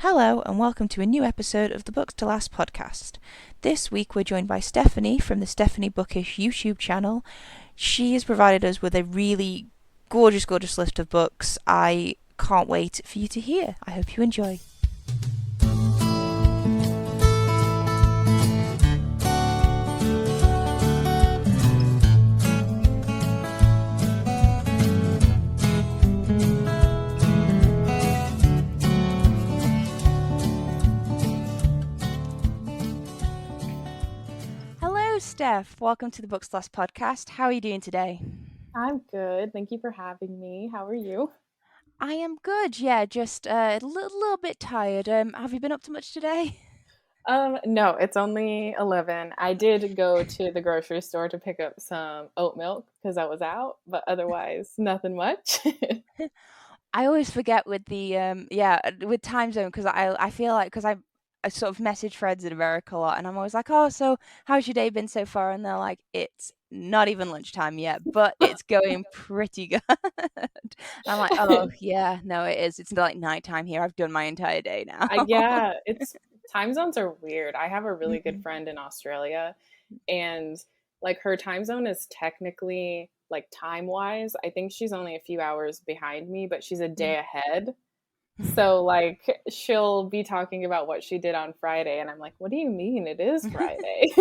Hello, and welcome to a new episode of the Books to Last podcast. This week we're joined by Stephanie from the Stephanie Bookish YouTube channel. She has provided us with a really gorgeous list of books. I can't wait for you to hear. I hope you enjoy. Steph, welcome to the Books Last podcast. How are you doing today? I'm good. Thank you for having me. How are you? I am good. Yeah, just a little bit tired. Have you been up to much today? No, it's only 11. I did go to the grocery store to pick up some oat milk because I was out, but otherwise nothing much. I always forget with the with time zone because I feel like because I sort of message friends in America a lot, and I'm always like, oh, so how's your day been so far? And they're like, it's not even lunchtime yet, but it's going pretty good. And I'm like, oh yeah, no, it is. It's like nighttime here. I've done my entire day now. Yeah, it's time zones are weird. I have a really good Mhm. friend in Australia, and like her time zone is technically like time wise, I think she's only a few hours behind me, but she's a day ahead. So, like, she'll be talking about what she did on Friday, and I'm like, "What do you mean? It is Friday."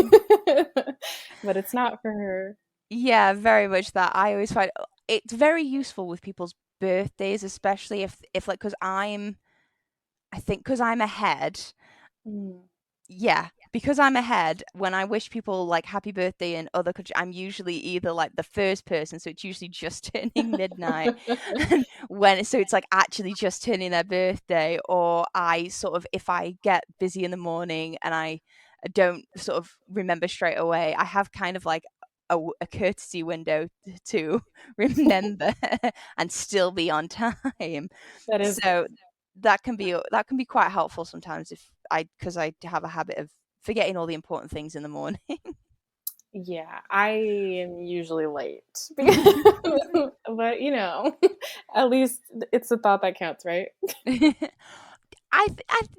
But it's not for her. Yeah, very much that. I always find it's very useful with people's birthdays, especially if like I think because I'm ahead. Mm. Yeah, because I'm ahead, when I wish people like happy birthday in other countries, I'm usually either like the first person, so it's usually just turning midnight, and so it's like actually just turning their birthday, or I sort of if I get busy in the morning and I don't sort of remember straight away, I have kind of like a courtesy window to remember and still be on time. That is So that can be quite helpful sometimes if because I have a habit of forgetting all the important things in the morning. yeah, I am usually late. But, at least it's the thought that counts, right? I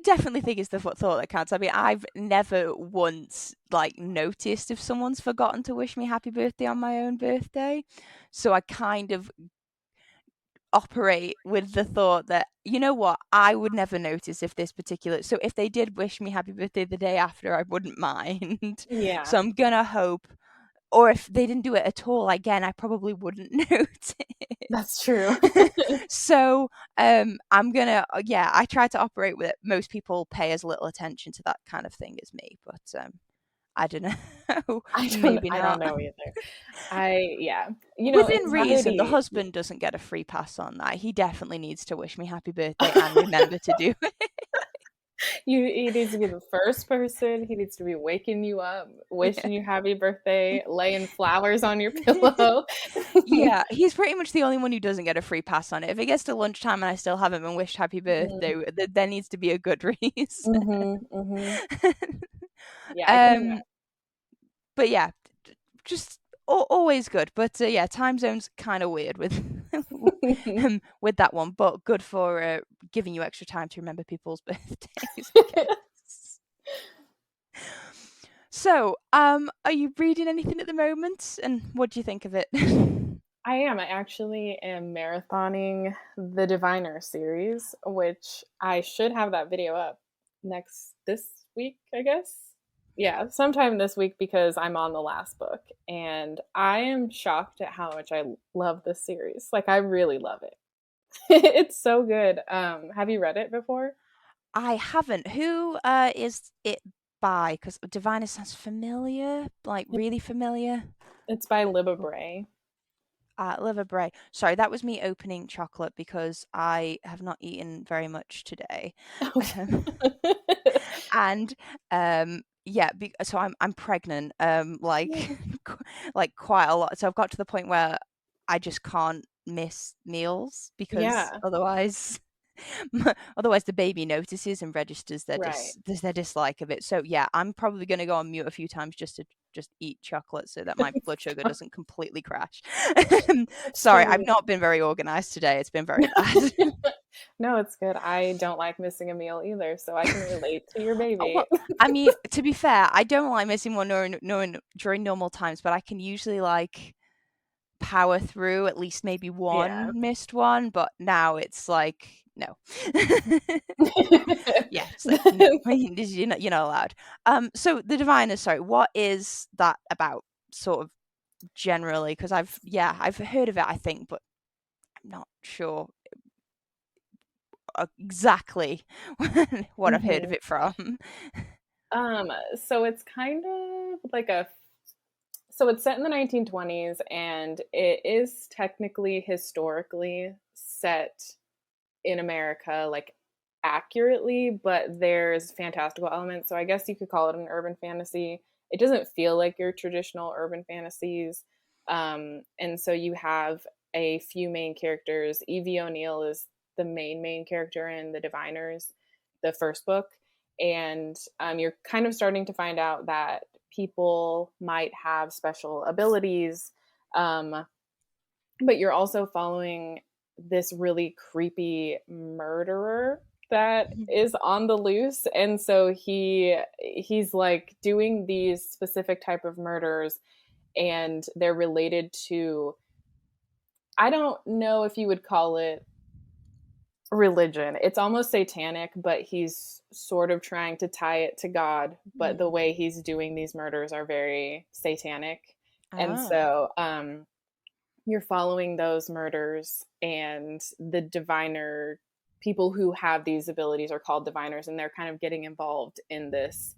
definitely think it's the thought that counts. I mean, I've never once like noticed if someone's forgotten to wish me happy birthday on my own birthday, so I kind of operate with the thought that, you know what, I would never notice if this particular, so if they did wish me happy birthday the day after, I wouldn't mind. Yeah, So I'm gonna hope, or if they didn't do it at all, again, I probably wouldn't notice. that's true. So I'm gonna yeah, I try to operate with it. Most people pay as little attention to that kind of thing as me, but I don't know. Maybe I don't not. know either. Yeah. Within reason, the Anxiety. husband doesn't get a free pass on that. He definitely needs to wish me happy birthday and remember to do it. He needs to be the first person. He needs to be waking you up, wishing you happy birthday, laying flowers on your pillow. Yeah, he's pretty much the only one who doesn't get a free pass on it. If it gets to lunchtime and I still haven't been wished happy birthday, there needs to be a good reason. Mhm, mhm. Yeah, I can um, but yeah, just always good. But yeah, time zone's kind of weird with imagine. with that one, but good for giving you extra time to remember people's birthdays, I guess. So, are you reading anything at the moment, and what do you think of it? I am. I actually am marathoning the Diviner series, which I should have that video up this week, I guess. Yeah, sometime this week because I'm on the last book and I am shocked at how much I love this series. Like I really love it. It's so good. Have you read it before? I haven't. Who is it by? Because Divina sounds familiar, like really familiar. It's by Libba Bray. Liver Bray. Sorry, that was me opening chocolate because I have not eaten very much today. Um, Okay. and yeah, so I'm pregnant, like Yeah. like quite a lot. So I've got to the point where I just can't miss meals because Yeah, otherwise otherwise the baby notices and registers right. their dislike of it. So yeah, I'm probably going to go on mute a few times just to just eat chocolate so that my blood sugar doesn't completely crash. That's Sorry, I've funny. not been very organized today. It's been very bad. No, it's good. I don't like missing a meal either, so I can relate to your Oh, baby. well, I mean, to be fair, I don't like missing one during normal times, but I can usually like power through at least maybe Yeah. one missed one. But now it's like no, yeah, it's like no, you're not allowed. So the Diviner, sorry, what is that about, sort of generally? Because I've heard of it, I think, but I'm not sure exactly what I've heard of Mhm. it from. So it's kind of like a so it's set in the 1920s and it is technically historically set in America, like accurately, but there's fantastical elements. So I guess you could call it an urban fantasy. It doesn't feel like your traditional urban fantasies. And so you have a few main characters. Evie O'Neill is the main character in The Diviners, the first book. And you're kind of starting to find out that people might have special abilities. Um, but you're also following this really creepy murderer that is on the loose, and so he's like doing these specific type of murders, and they're related to, I don't know if you would call it religion. It's almost satanic, but he's sort of trying to tie it to God, but the Mm. way he's doing these murders are very satanic. And Oh. so you're following those murders, and the diviner people who have these abilities are called diviners, and they're kind of getting involved in this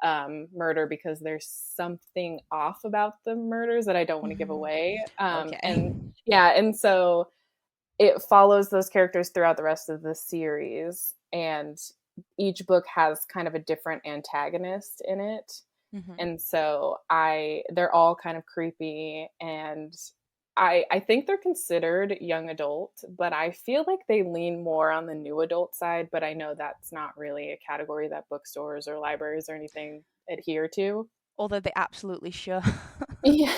murder because there's something off about the murders that I don't want to give Mhm. away. Okay. And yeah, and so it follows those characters throughout the rest of the series, and each book has kind of a different antagonist in it. Mhm. And so they're all kind of creepy, and I think they're considered young adult, but I feel like they lean more on the new adult side, but I know that's not really a category that bookstores or libraries or anything adhere to. Although they absolutely should. Yeah.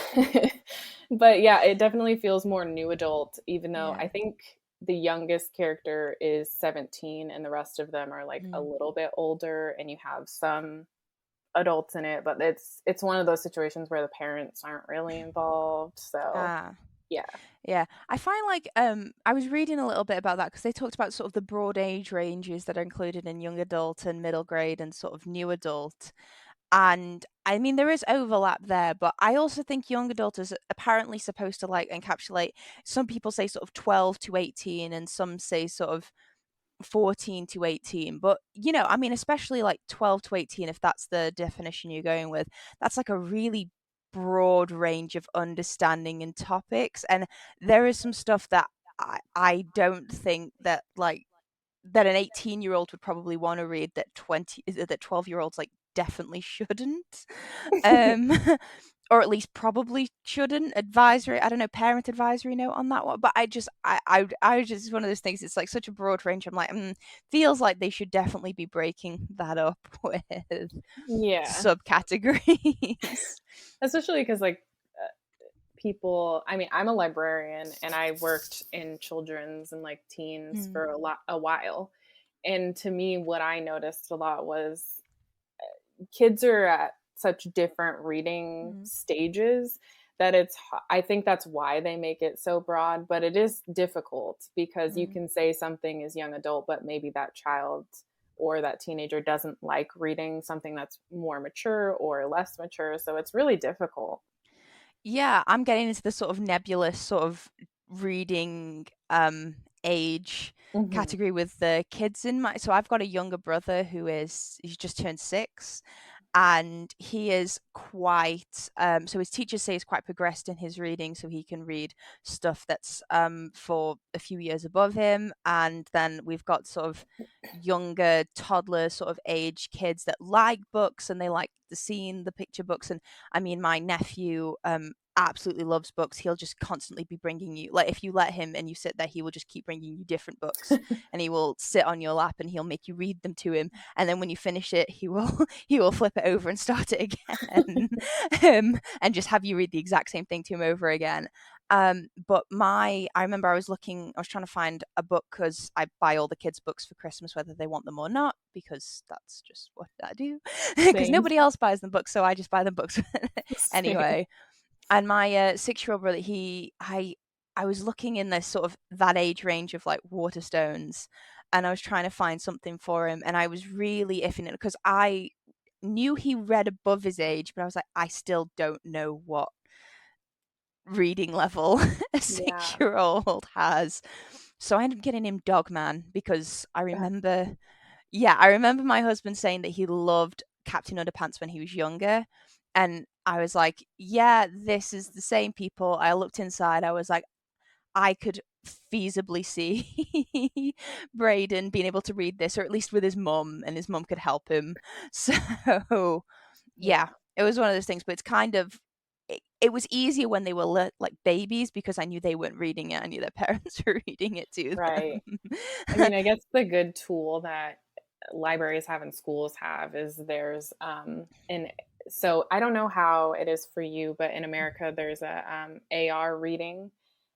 But yeah, it definitely feels more new adult, even though Yeah. I think the youngest character is 17 and the rest of them are like a Mm. little bit older, and you have some adults in it, but it's one of those situations where the parents aren't really involved. So, Ah. yeah. Yeah. I find like I was reading a little bit about that because they talked about sort of the broad age ranges that are included in young adult and middle grade and sort of new adult. And I mean, there is overlap there, but I also think young adult is apparently supposed to like encapsulate. Some people say sort of 12 to 18, and some say sort of 14 to 18. But, I mean, especially like 12 to 18, if that's the definition you're going with, that's like a really broad range of understanding and topics. And there is some stuff that I don't think that like that an 18-year-old would probably want to read that 12-year-olds like definitely shouldn't. um or at least probably shouldn't. Advisory, I don't know, parent advisory note on that one. But I just, it's one of those things, it's like such a broad range. I'm like, feels like they should definitely be breaking that up with Yeah. subcategories. Especially because, like, people, I mean, I'm a librarian and I worked in children's and like teens Mm, for a while. And to me, what I noticed a lot was kids are at such different reading mm, stages that I think that's why they make it so broad, but it is difficult because you mm. can say something is young adult, but maybe that child or that teenager doesn't like reading something that's more mature or less mature, so it's really difficult. Yeah, I'm getting into the sort of nebulous sort of reading age Mhm. category with the kids in my, so I've got a younger brother he's just turned 6, and he is quite so his teachers say he's quite progressed in his reading, so he can read stuff that's for a few years above him. And then we've got sort of younger toddler sort of age kids that like books, and they like the scene, the picture books. And I mean, my nephew absolutely loves books. He'll just constantly be bringing you, like, if you let him and you sit there, he will just keep bringing you different books, and he will sit on your lap and he'll make you read them to him. And then when you finish it, he will he will flip it over and start it again, and just have you read the exact same thing to him over again. But I remember I was trying to find a book because I buy all the kids' books for Christmas, whether they want them or not, because that's just what I do. Because Same. nobody else buys them books, so I just buy them books Same. anyway. And my 6-year-old brother, I was looking in this sort of that age range of like Waterstones, and I was trying to find something for him, and I was really iffing it because I knew he read above his age, but I was like, I still don't know what reading level a Yeah. 6-year-old has. So I ended up getting him Dogman because That's I remember my husband saying that he loved Captain Underpants when he was younger. And I was like, yeah, this is the same people. I looked inside. I was like, I could feasibly see Braden being able to read this, or at least with his mum, and his mum could help him. So yeah, yeah. it was one of those things, but it's kind of it was easier when they were like babies because I knew they weren't reading it. I knew their parents were reading it to Right. I them. mean, I guess the good tool that libraries have and schools have is there's and so I don't know how it is for you, but in America there's a AR reading,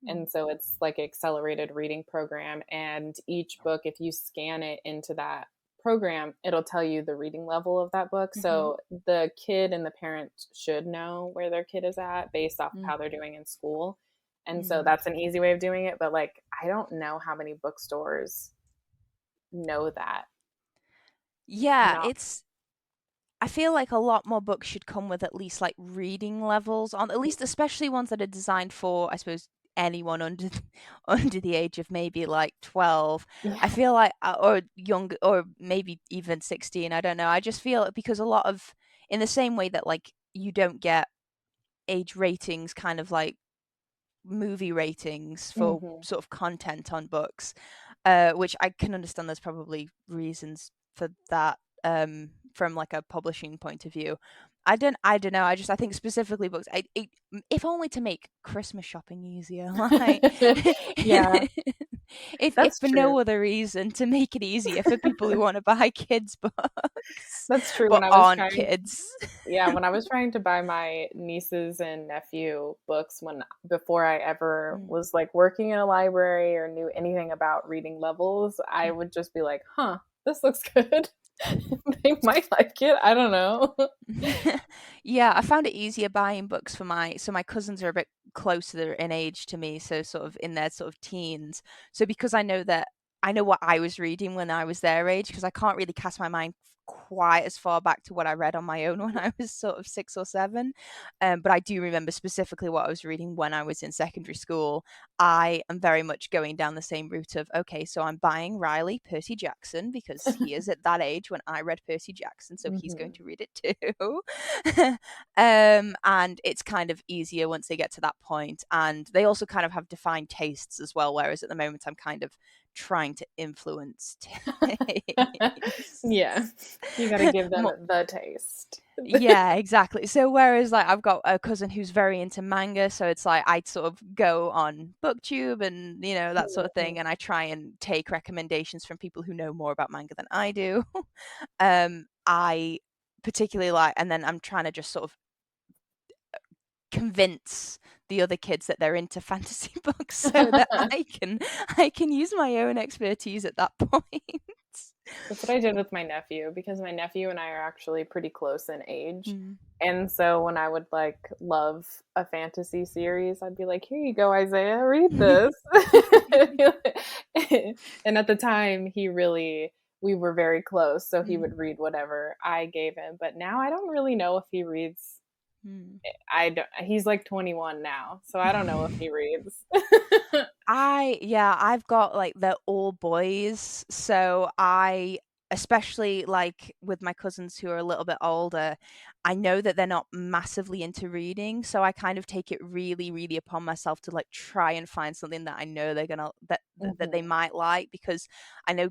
and so it's like an accelerated reading program, and each book, if you scan it into that program, it'll tell you the reading level of that book. Mm-hmm. So the kid and the parent should know where their kid is at based off of how they're doing in school. And so Mm. that's an easy way of doing it. But like, I don't know how many bookstores know that. Yeah, Not, it's I feel like a lot more books should come with at least like reading levels on, at least especially ones that are designed for, I suppose, anyone under under the age of maybe like 12. I yeah. feel like or young, or maybe even 16, I don't know. I just feel because a lot of, in the same way that like you don't get age ratings kind of like movie ratings for Hmm. sort of content on books, which I can understand. There's probably reasons for that, from like a publishing point of view. I don't know. I think specifically books. If only to make Christmas shopping easier, like Yeah, if that's for true. no other reason, to make it easier for people who want to buy kids books, That's true. but When I was aren't trying, kids. yeah, when I was trying to buy my nieces and nephew books when before I ever Mm. was like working in a library or knew anything about reading levels, I would just be like, "Huh, this looks good." They might like it. I don't know. Yeah, I found it easier buying books for my cousins are a bit closer in age to me, so sort of in their sort of teens. So because I know what I was reading when I was their age, because I can't really cast my mind quite as far back to what I read on my own when I was sort of 6 or 7. But I do remember specifically what I was reading when I was in secondary school. I am very much going down the same route of, okay, so I'm buying Riley Percy Jackson because he is at that age when I read Percy Jackson, so he's going Hmm. to read it too. And it's kind of easier once they get to that point. And they also kind of have defined tastes as well, whereas at the moment I'm kind of trying to influence tastes. Yeah, you got to give them Mo- the taste. yeah, exactly. So whereas like I've got a cousin who's very into manga, so it's like I sort of go on BookTube and that sort of thing, and I try and take recommendations from people who know more about manga than I do. I particularly like, and then I'm trying to just sort of convince the other kids that they're into fantasy books so that I can use my own expertise at that point. That's what I did with my nephew because my nephew and I are actually pretty close in age. Mm. And so when I would like love a fantasy series, I'd be like, "Here you go, Isaiah, read this." And at the time, we were very close, so he Mm. would read whatever I gave him. But now I don't really know if he reads. Mm. I don't, he's like 21 now, so I don't know if he reads. I've got like they're all boys, so I, especially like with my cousins who are a little bit older, I know that they're not massively into reading, so I kind of take it really, really upon myself to like try and find something that I know they're gonna that they Mhm. might like, because I know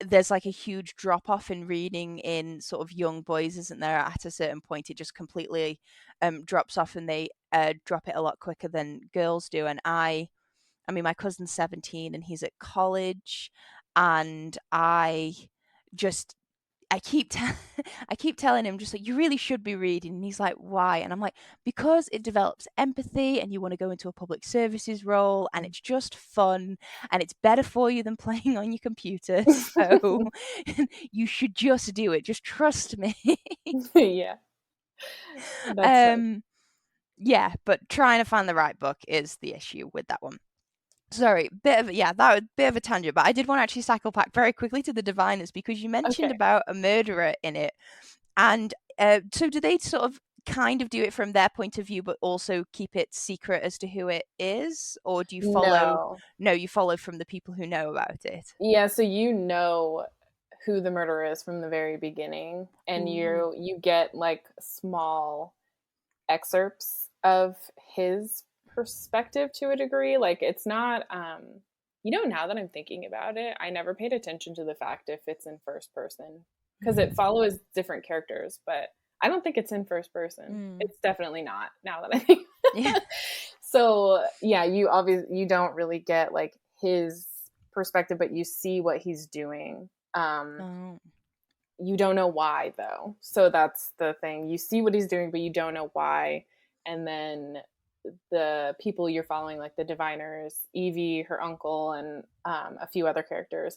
there's like a huge drop off in reading in sort of young boys, isn't there? At a certain point, it just completely drops off, and they drop it a lot quicker than girls do. And I mean, my cousin's 17 and he's at college, and I just I keep I keep telling him just like you really should be reading, and he's like, why? And I'm like, because it develops empathy, and you want to go into a public services role, and it's just fun, and it's better for you than playing on your computer. So you should just do it. Just trust me. Yeah, that's fun. um, yeah, but trying to find the right book is the issue with that one. Sorry, that was a bit of a tangent, but I did want to actually cycle back very quickly to the Diviners because you mentioned Okay. about a murderer in it, and so do they sort of kind of do it from their point of view, but also keep it secret as to who it is, or do you follow? No. No, you follow from the people who know about it. Yeah, so you know who the murderer is from the very beginning, and Ooh. you get like small excerpts of his perspective to a degree. Like it's not now that I'm thinking about it, I never paid attention to the fact if it's in first person because it follows different characters, but I don't think it's in first person. Mm. It's definitely not now that I think. Yeah. So, yeah, you don't really get like his perspective, but you see what he's doing. Oh. You don't know why though. So that's the thing. You see what he's doing, but you don't know why. And then the people you're following, like the diviners, Evie, her uncle, and a few other characters,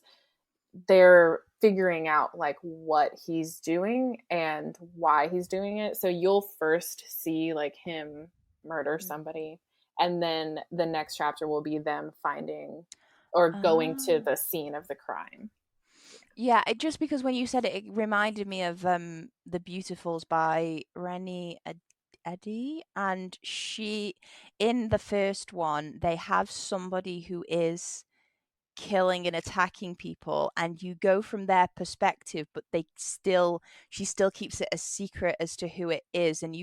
they're figuring out like what he's doing and why he's doing it. So you'll first see like him murder somebody, and then the next chapter will be them finding or going to Ah. the scene of the crime. Yeah, just because when you said it, it reminded me of The Beautifuls by Rennie Eddy, and she in the first one they have somebody who is killing and attacking people, and you go from their perspective, but she still keeps it a secret as to who it is, and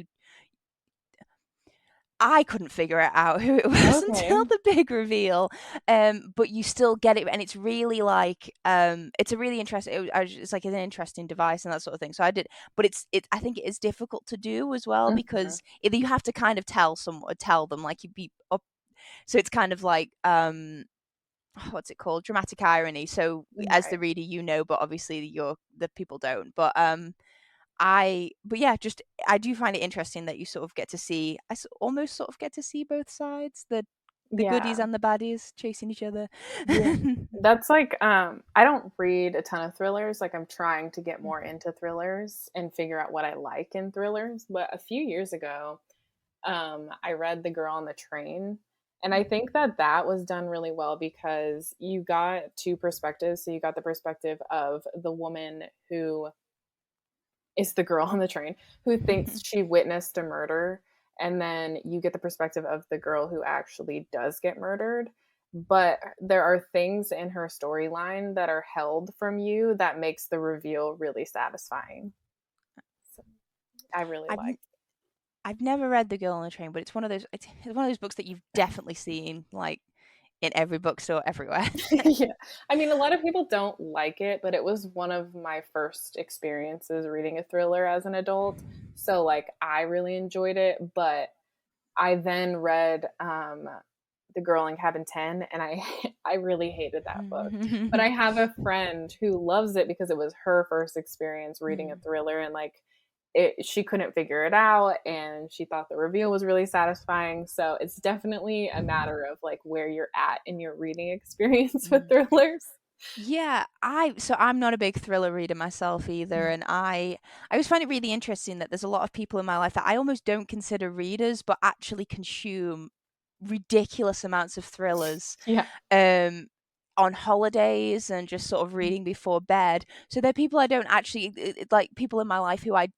I couldn't figure it out who it was Okay. until the big reveal. But you still get it, and it's really like it's a really interesting. It's like an interesting device and that sort of thing. So I did, but I think it is difficult to do as well Mhm. because either you have to kind of tell them like you be up. So it's kind of like what's it called, dramatic irony. So as the Right. reader, but obviously the people don't. But yeah, just I do find it interesting that you sort of get to see, almost sort of get to see both sides, the goodies Yeah. and the baddies chasing each other. Yeah. That's like I don't read a ton of thrillers. Like I'm trying to get more into thrillers and figure out what I like in thrillers. But a few years ago, I read The Girl on the Train. And I think that that was done really well because you got two perspectives. So you got the perspective of the woman who is the girl on the train who thinks she witnessed a murder. And then you get the perspective of the girl who actually does get murdered. But there are things in her storyline that are held from you that makes the reveal really satisfying. So I really I've liked. I've never read The Girl on the Train, but it's one of those books that you've definitely seen like in every bookstore everywhere. Yeah. I mean, a lot of people don't like it, but it was one of my first experiences reading a thriller as an adult. So, like, I really enjoyed it. But I then read The Girl in Cabin 10, and I really hated that book. But I have a friend who loves it because it was her first experience reading a thriller, and like, she couldn't figure it out and she thought the reveal was really satisfying. So it's definitely a matter of like where you're at in your reading experience with thrillers. Yeah, I'm not a big thriller reader myself either, and I always find it really interesting that there's a lot of people in my life that I almost don't consider readers, but actually consume ridiculous amounts of thrillers Yeah. um on holidays and just sort of reading before bed. So there are people I don't actually like, people in my life who I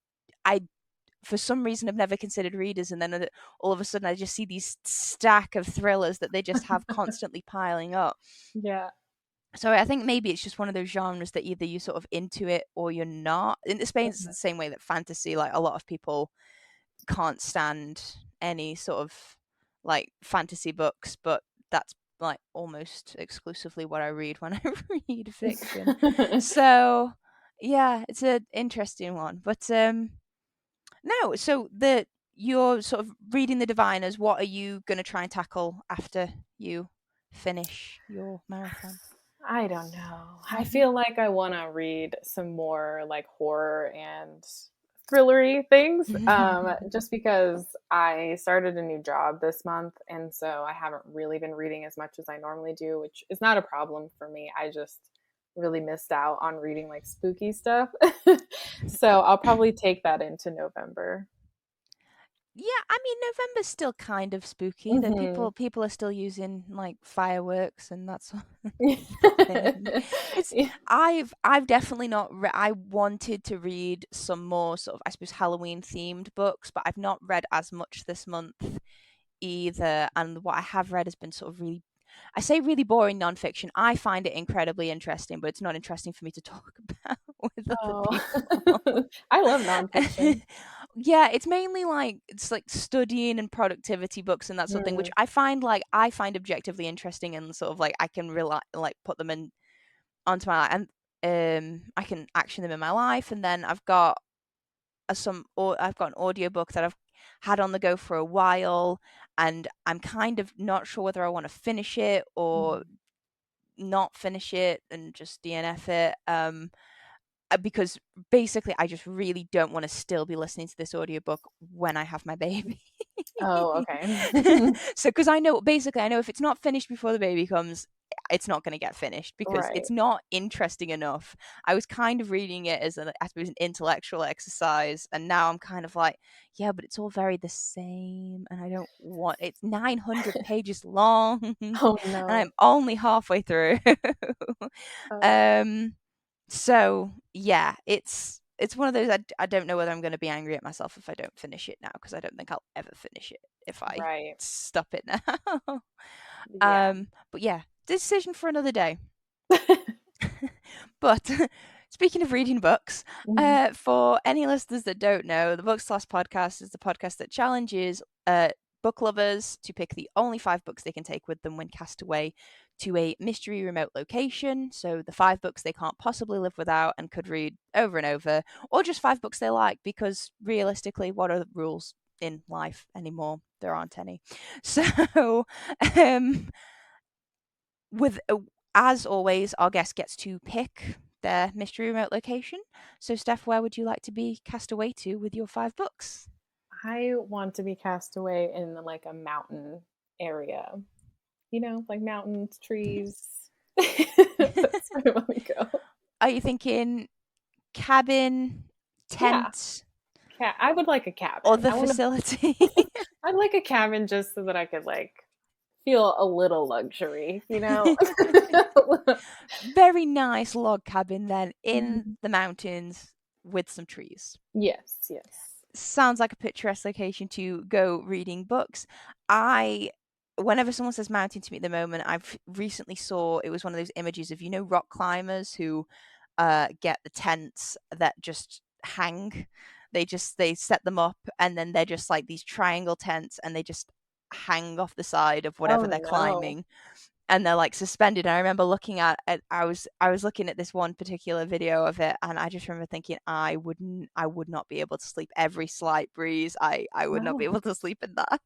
for some reason have never considered readers, and then all of a sudden I just see these stack of thrillers that they just have constantly piling up. Yeah. So I think maybe it's just one of those genres that either you're sort of into it or you're not. In Spain, it's the Mhm. same way that fantasy, like a lot of people can't stand any sort of like fantasy books, but that's like almost exclusively what I read when I read fiction. So yeah, it's an interesting one. But no, so you're sort of reading the Diviners. What are you going to try and tackle after you finish your marathon? I don't know. I feel like I want to read some more like horror and thrillery things, just because I started a new job this month, and so I haven't really been reading as much as I normally do, which is not a problem for me. I just really missed out on reading like spooky stuff. So I'll probably take that into November. Yeah, I mean November's still kind of spooky. That Hmm. people are still using like fireworks and that sort of thing. It's Yeah. I've definitely not I wanted to read some more sort of I suppose Halloween themed books, but I've not read as much this month either. And what I have read has been sort of really I say really boring nonfiction. I find it incredibly interesting, but it's not interesting for me to talk about with other Oh, people. I love nonfiction. Yeah, it's mainly like it's like studying and productivity books and that sort of thing, which Mm. I find objectively interesting and sort of like I can rely like put them in onto my life and I can action them in my life. And then I've got or I've got an audiobook that I've had on the go for a while, and I'm kind of not sure whether I want to finish it or Mhm. not finish it and just DNF it. Because basically I just really don't want to still be listening to this audiobook when I have my baby. Oh, okay. So because I know if it's not finished before the baby comes, it's not going to get finished because Right. it's not interesting enough. I was kind of reading it as I suppose an intellectual exercise, and now I'm kind of like, yeah, but it's all very the same, and I don't want it's 900 pages long, and Oh I'm no. only halfway through. Oh, um so yeah, it's one of those I don't know whether I'm going to be angry at myself if I don't finish it now because I don't think I'll ever finish it if I right. stop it now. Yeah. But yeah, decision for another day. But speaking of reading books, Mhm. for any listeners that don't know, the Books Lost podcast is the podcast that challenges book lovers to pick the only 5 books they can take with them when cast away to a mystery remote location. So the 5 books they can't possibly live without and could read over and over, or just 5 books they like, because realistically, what are the rules in life anymore? There aren't any. So, um, with as always, our guest gets to pick their mystery remote location. So, Steph, where would you like to be cast away to with your 5 books? I want to be cast away in like a mountain area. Like mountains, trees. That's where I want to go. Are you thinking cabin, Yeah. tent, I would like a or cabin. the facility? I'd like a cabin just so that I could like feel a little luxury. Very nice log cabin then in Mhm. the mountains with some trees. Yes, yes. Sounds like a picturesque location to go reading books. I Whenever someone says mountain to me at the moment, I've recently saw it was one of those images of rock climbers who get the tents that just hang. They set them up and then they're just like these triangle tents and they just hang off the side of Oh whatever they're no. climbing, and they're like suspended. And I remember looking at I was looking at this one particular video of it, and I just remember thinking I would not be able to sleep. Every slight breeze, I would not be No. able to sleep in that.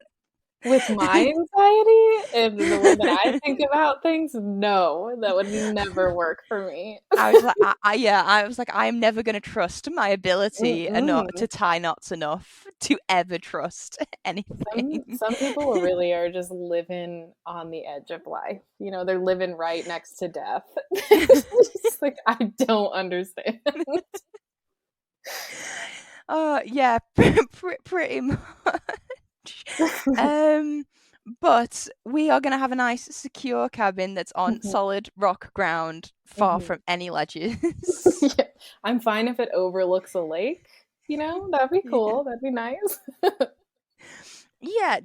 With my anxiety and the way that I think about things, no, that would never work for me. I was like, I was like, I am never going to trust my ability enough Mm-mm. to tie knots enough to ever trust anything. Some people really are just living on the edge of life. They're living right next to death. It's like I don't understand. Yeah, pretty much. Um, but we are going to have a nice, secure cabin that's on Mhm, solid rock ground, far mhm. from any ledges. Yeah, I'm fine if it overlooks a lake. That'd be Yeah. cool. That'd be nice. Yeah,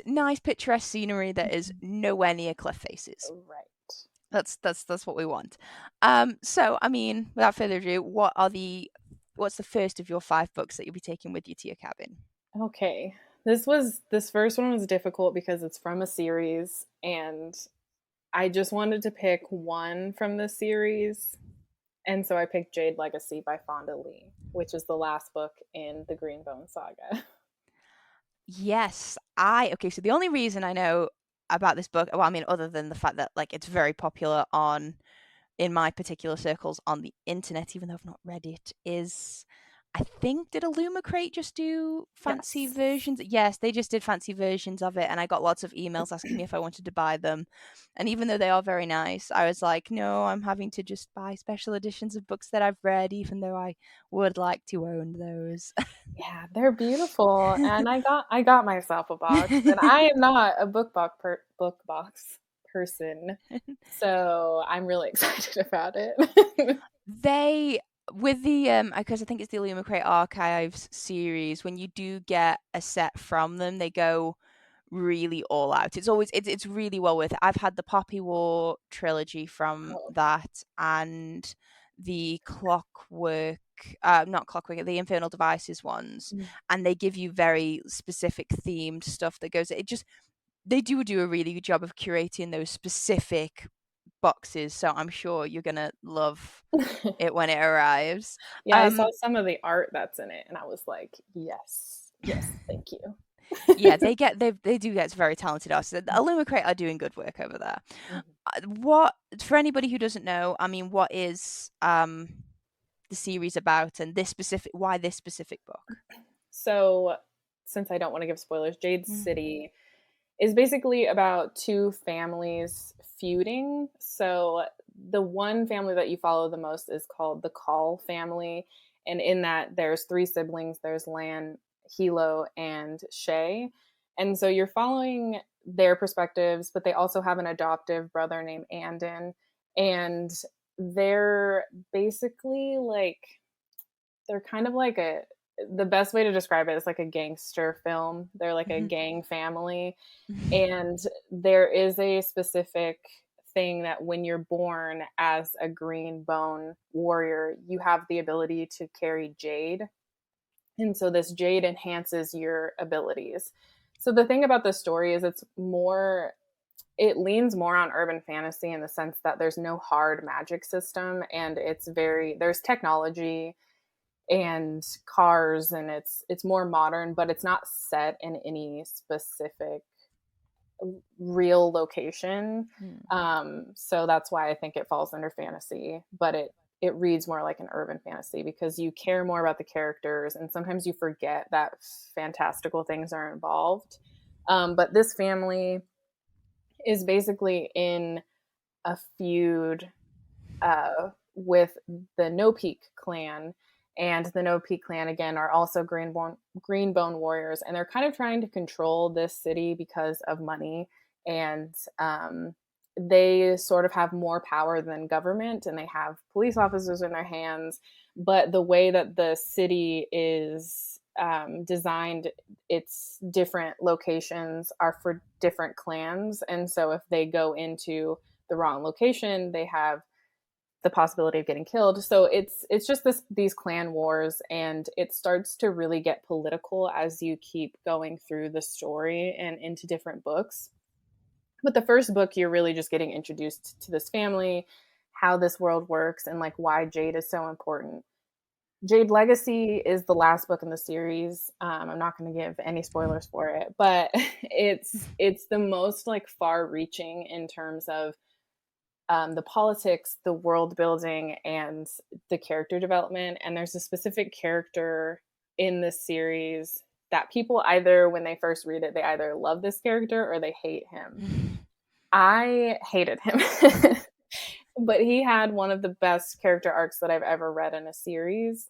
nice picturesque scenery that is Mhm. nowhere near cliff faces. Right. That's what we want. So I mean, without further ado, what's the first of your 5 books that you'll be taking with you to your cabin? Okay. This first one was difficult because it's from a series, and I just wanted to pick one from the series, and so I picked Jade Legacy by Fonda Lee, which is the last book in the Greenbone saga. Yes, I okay. So the only reason I know about this book. Well, I mean, other than the fact that like it's very popular on in my particular circles on the internet, even though I've not read it, is I think did Illumicrate just do fancy Yes. versions? Yes, they just did fancy versions of it, and I got lots of emails asking me if I wanted to buy them. And even though they are very nice, I was like, no, I'm having to just buy special editions of books that I've read, even though I would like to own those. Yeah, they're beautiful, and I got myself a box, and I am not a book box person, so I'm really excited about it. They with the because I think it's the Illumicrate Archives series, when you do get a set from them, they go really all out. It's really well worth it. I've had the Poppy War trilogy from Oh, that, and the Clockwork not Clockwork, the Infernal Devices ones, mm. and they give you very specific themed stuff that goes it just they do a really good job of curating those specific boxes, so I'm sure you're gonna love it when it arrives. Yeah, I saw some of the art that's in it, and I was like, "Yes, yes, thank you." Yeah, they do get very talented artists. The Illumicrate are doing good work over there. Mhm. What for anybody who doesn't know, I mean, what is the series about, and why this specific book? So, since I don't want to give spoilers, Jade Mm. City is basically about two families feuding. So the one family that you follow the most is called the Call family, and in that there's three siblings. There's Lan, Hilo, and Shay, and so you're following their perspectives, but they also have an adoptive brother named Andon, and they're basically like they're kind of like a the best way to describe it is like a gangster film. They're like a Mhm. gang family, and there is a specific thing that when you're born as a green bone warrior, you have the ability to carry jade. And so this jade enhances your abilities. So the thing about this story is it leans more on urban fantasy in the sense that there's no hard magic system, and there's technology and cars, and it's more modern, but it's not set in any specific real location. Mm. So that's why I think it falls under fantasy, but it reads more like an urban fantasy because you care more about the characters, and sometimes you forget that fantastical things are involved. But this family is basically in a feud with the No Peak clan. And the No Peak clan, again, are also Greenbone warriors. And they're kind of trying to control this city because of money. And they sort of have more power than government, and they have police officers in their hands. But the way that the city is designed, its different locations are for different clans. And so if they go into the wrong location, they have the possibility of getting killed. So it's just these clan wars, and it starts to really get political as you keep going through the story and into different books. But the first book, you're really just getting introduced to this family, how this world works, and like why Jade is so important. Jade Legacy is the last book in the series. I'm not going to give any spoilers for it, but it's the most like far-reaching in terms of the politics, the world building, and the character development. And there's a specific character in this series that people either, when they first read it, they either love this character or they hate him. I hated him. But he had one of the best character arcs that I've ever read in a series.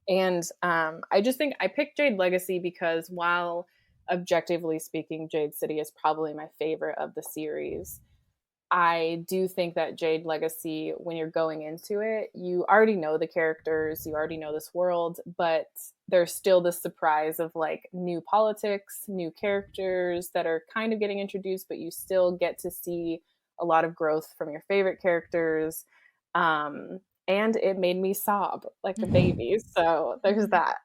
And I just think I picked Jade Legacy because while objectively speaking, Jade City is probably my favorite of the series. I do think that Jade Legacy, when you're going into it, you already know the characters, you already know this world, but there's still this surprise of like new politics, new characters that are kind of getting introduced, but you still get to see a lot of growth from your favorite characters. And it made me sob like a baby. So there's that.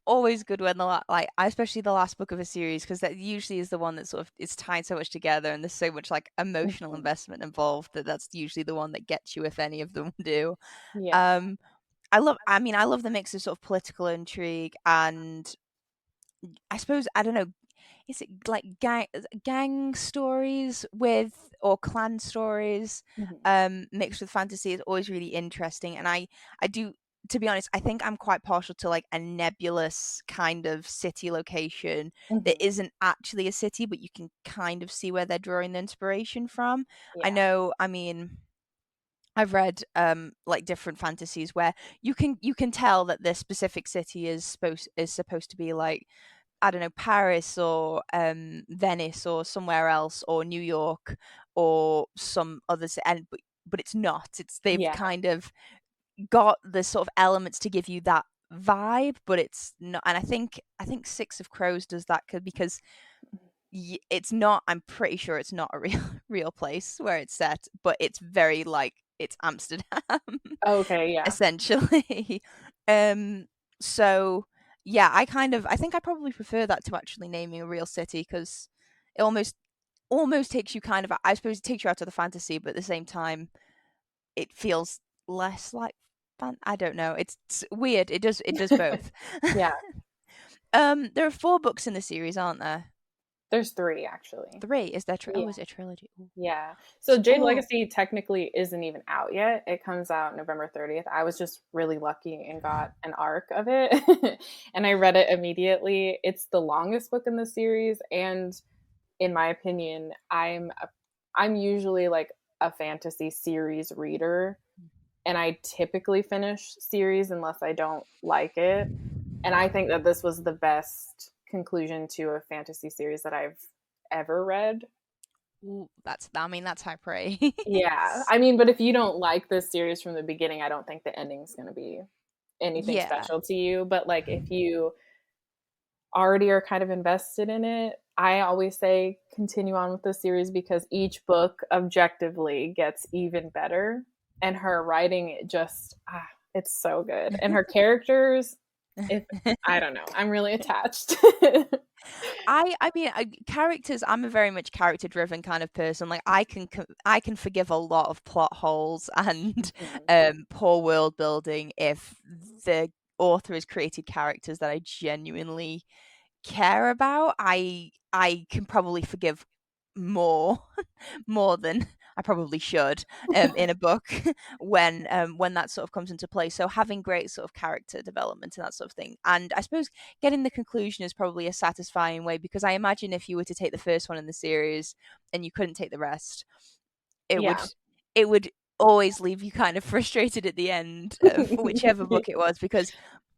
Always good when especially the last book of a series, because that usually is the one that sort of it's tied so much together, and there's so much like emotional investment involved that's usually the one that gets you if any of them do. Yeah. um I love the mix of sort of political intrigue and I suppose I don't know, is it like gang stories with, or clan stories Mhm. mixed with fantasy is always really interesting. And I do, to be honest, I think I'm quite partial to like a nebulous kind of city location that Mhm. isn't actually a city, but you can kind of see where they're drawing the inspiration from. I Yeah. know, I mean, I've read like different fantasies where you can tell that this specific city is supposed to be like, I don't know, Paris or Venice or somewhere else, or New York or some others, and but it's not. It's they've Yeah. kind of got the sort of elements to give you that vibe, but it's not. And I think Six of Crows does that because it's not. I'm pretty sure it's not a real real place where it's set, but it's very like it's Amsterdam Okay, yeah. essentially. um so yeah, I think I probably prefer that to actually naming a real city, because it almost takes you kind of, I suppose it takes you out of the fantasy, but at the same time it feels less like I don't know, it's weird, it does both. Yeah. There are 4 books in the series, aren't there? There's 3 actually. 3, is there Yeah. is it a trilogy? Ooh. Yeah. So So, Jade oh, Legacy technically isn't even out yet. It comes out November 30th. I was just really lucky and got an arc of it and I read it immediately. It's the longest book in the series, and in my opinion, I'm usually like a fantasy series reader, and I typically finish series unless I don't like it. And I think that this was the best conclusion to a fantasy series that I've ever read. ooh, that's high praise. Yeah. I mean, but if you don't like this series from the beginning, I don't think the ending's going to be anything Yeah. special to you. But like if you already are kind of invested in it, I always say continue on with the series because each book objectively gets even better. And her writing, it just, it's so good. And her characters, if I don't know, I'm really attached. I mean, characters. I'm a very much character driven kind of person. Like I can forgive a lot of plot holes and Mhm. poor world building if the author has created characters that I genuinely care about. I can probably forgive more more than I probably should in a book when that sort of comes into play. So having great sort of character development and that sort of thing, and I suppose getting the conclusion is probably a satisfying way, because I imagine if you were to take the first one in the series and you couldn't take the rest, it would Yeah. it would always leave you kind of frustrated at the end of whichever book it was, because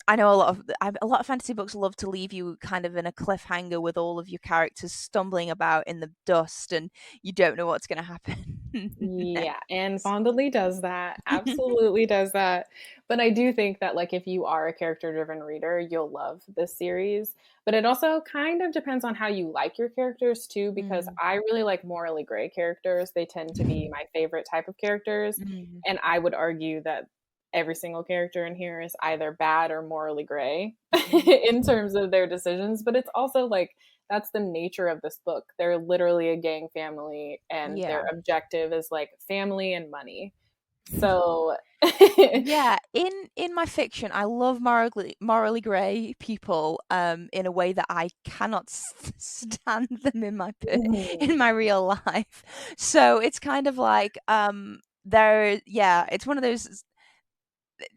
I know a lot of fantasy books love to leave you kind of in a cliffhanger with all of your characters stumbling about in the dust and you don't know what's going to happen Yeah, and next. Fonda does that, absolutely does that. But I do think that, like, if you are a character-driven reader, you'll love this series. But it also kind of depends on how you like your characters too, because Mm. I really like morally gray characters. They tend to be my favorite type of characters, Mm. and I would argue that every single character in here is either bad or morally gray Mm. in terms of their decisions. But it's also like that's the nature of this book. They're literally a gang family, and their Yeah. objective is like family and money. So, Yeah, in my fiction, I love morally grey people in a way that I cannot stand them in mhm, in my real life. So it's kind of like yeah, it's one of those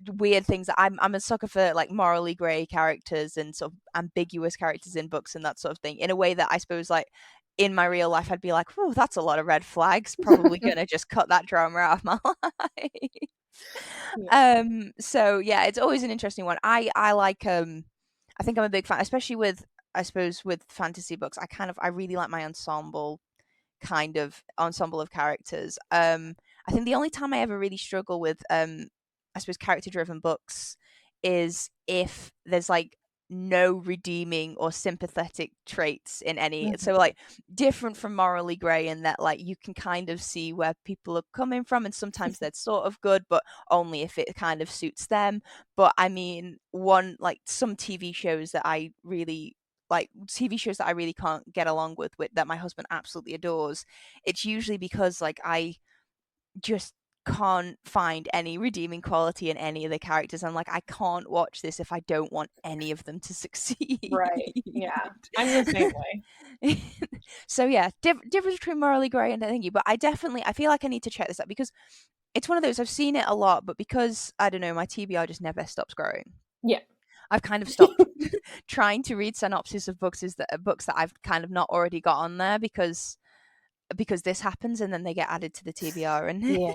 weird things that I'm a sucker for, like morally grey characters and sort of ambiguous characters in books and that sort of thing, in a way that I suppose like in my real life I'd be like, "Oh, that's a lot of red flags. Probably gonna just cut that drama out of my life." yeah, So yeah, it's always an interesting one. I like I think I'm a big fan, especially with, I suppose, with fantasy books. I really like my ensemble of characters. I think the only time I ever really struggle with I suppose character driven books is if there's like no redeeming or sympathetic traits in any. So mhm, like different from morally grey in that like you can kind of see where people are coming from, and sometimes they're sort of good, but only if it kind of suits them. But I mean, one like some TV shows that I really like, TV shows that I really can't get along with that my husband absolutely adores, it's usually because like I just can't find any redeeming quality in any of the characters. I'm like, I can't watch this if I don't want any of them to succeed. Right. Yeah. I'm the same way. So yeah, difference between morally grey and thingy, but I feel like I need to check this out because it's one of those, I've seen it a lot, but because I don't know, my TBR just never stops growing. Yeah. I've kind of stopped trying to read synopsis of books that I've kind of not already got on there because this happens and then they get added to the TBR and Yeah.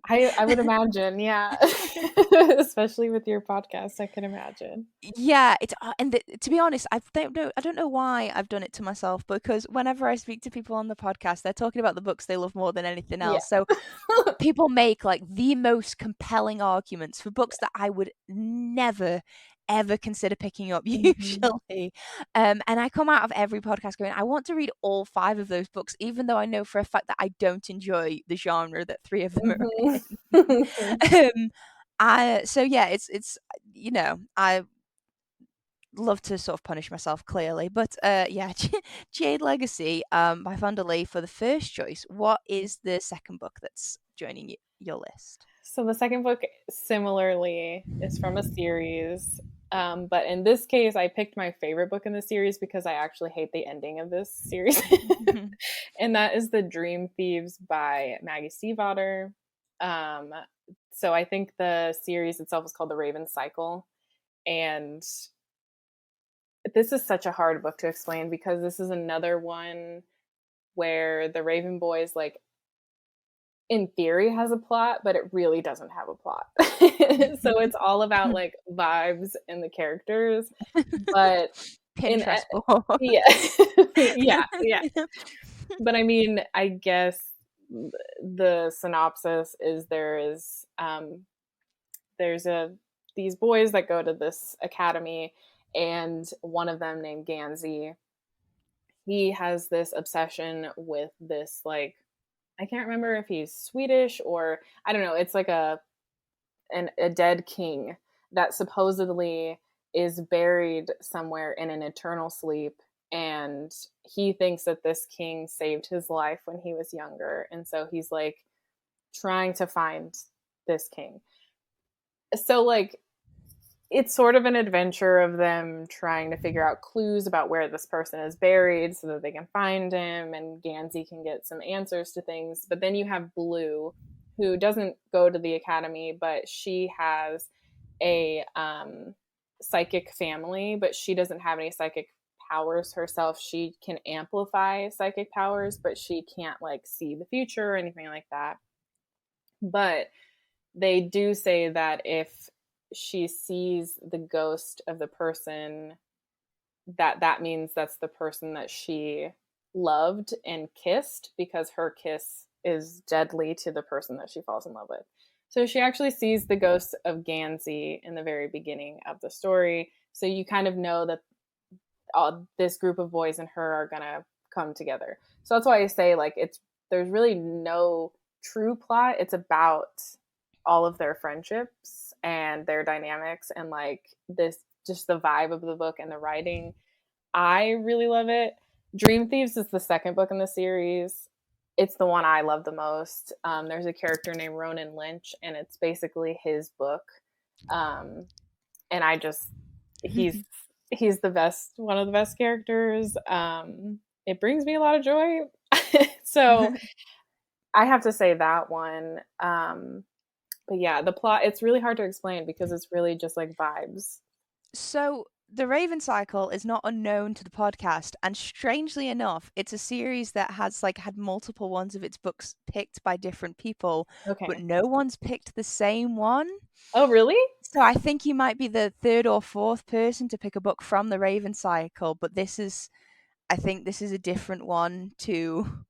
I would imagine, yeah. Especially with your podcast, I can imagine. yeah, it's to be honest, I don't know why I've done it to myself, because whenever I speak to people on the podcast, they're talking about the books they love more than anything Yeah. else. So people make like the most compelling arguments for books that I would never ever consider picking up usually. And I come out of every podcast going, I want to read all 5 of those books, even though I know for a fact that I don't enjoy the genre that 3 of them are in. So yeah, it's I love to sort of punish myself clearly, but yeah, Jade Legacy by Fonda for the first choice. What is the second book that's joining your list? So the second book similarly is from a series, but in this case I picked my favorite book in the series because I actually hate the ending of this series. And that is The Dream Thieves by Maggie Stiefvater. So I think the series itself is called The Raven Cycle, and this is such a hard book to explain because this is another one where the Raven Boys, like, in theory has a plot, but it really doesn't have a plot. So it's all about like vibes and the characters, but Pinterest board. yeah. yeah. But I mean, I guess the synopsis is there's these boys that go to this academy, and one of them named Gansey, he has this obsession with this, like, I can't remember if he's Swedish or I don't know. It's like a dead king that supposedly is buried somewhere in an eternal sleep, and he thinks that this king saved his life when he was younger, and so he's like trying to find this king. So like it's sort of an adventure of them trying to figure out clues about where this person is buried so that they can find him, and Gansey can get some answers to things. But then you have Blue, who doesn't go to the academy, but she has a psychic family, but she doesn't have any psychic powers herself. She can amplify psychic powers, but she can't like see the future or anything like that. But they do say that if she sees the ghost of the person, that means that's the person that she loved and kissed, because her kiss is deadly to the person that she falls in love with. So she actually sees the ghost of Gansey in the very beginning of the story. So you kind of know that this group of boys and her are gonna come together. So that's why I say like there's really no true plot. It's about all of their friendships and their dynamics, and like this, just the vibe of the book and the writing. I really love it. Dream Thieves is the second book in the series. It's the one I love the most. There's a character named Ronan Lynch, and it's basically his book. And I just, he's the best, one of the best characters. It brings me a lot of joy. So I have to say that one. But yeah, the plot, it's really hard to explain because it's really just like vibes. So The Raven Cycle is not unknown to the podcast, and strangely enough, it's a series that has like had multiple ones of its books picked by different people, Okay. but no one's picked the same one. Oh, really? So I think you might be the 3rd or 4th person to pick a book from The Raven Cycle, but I think this is a different one to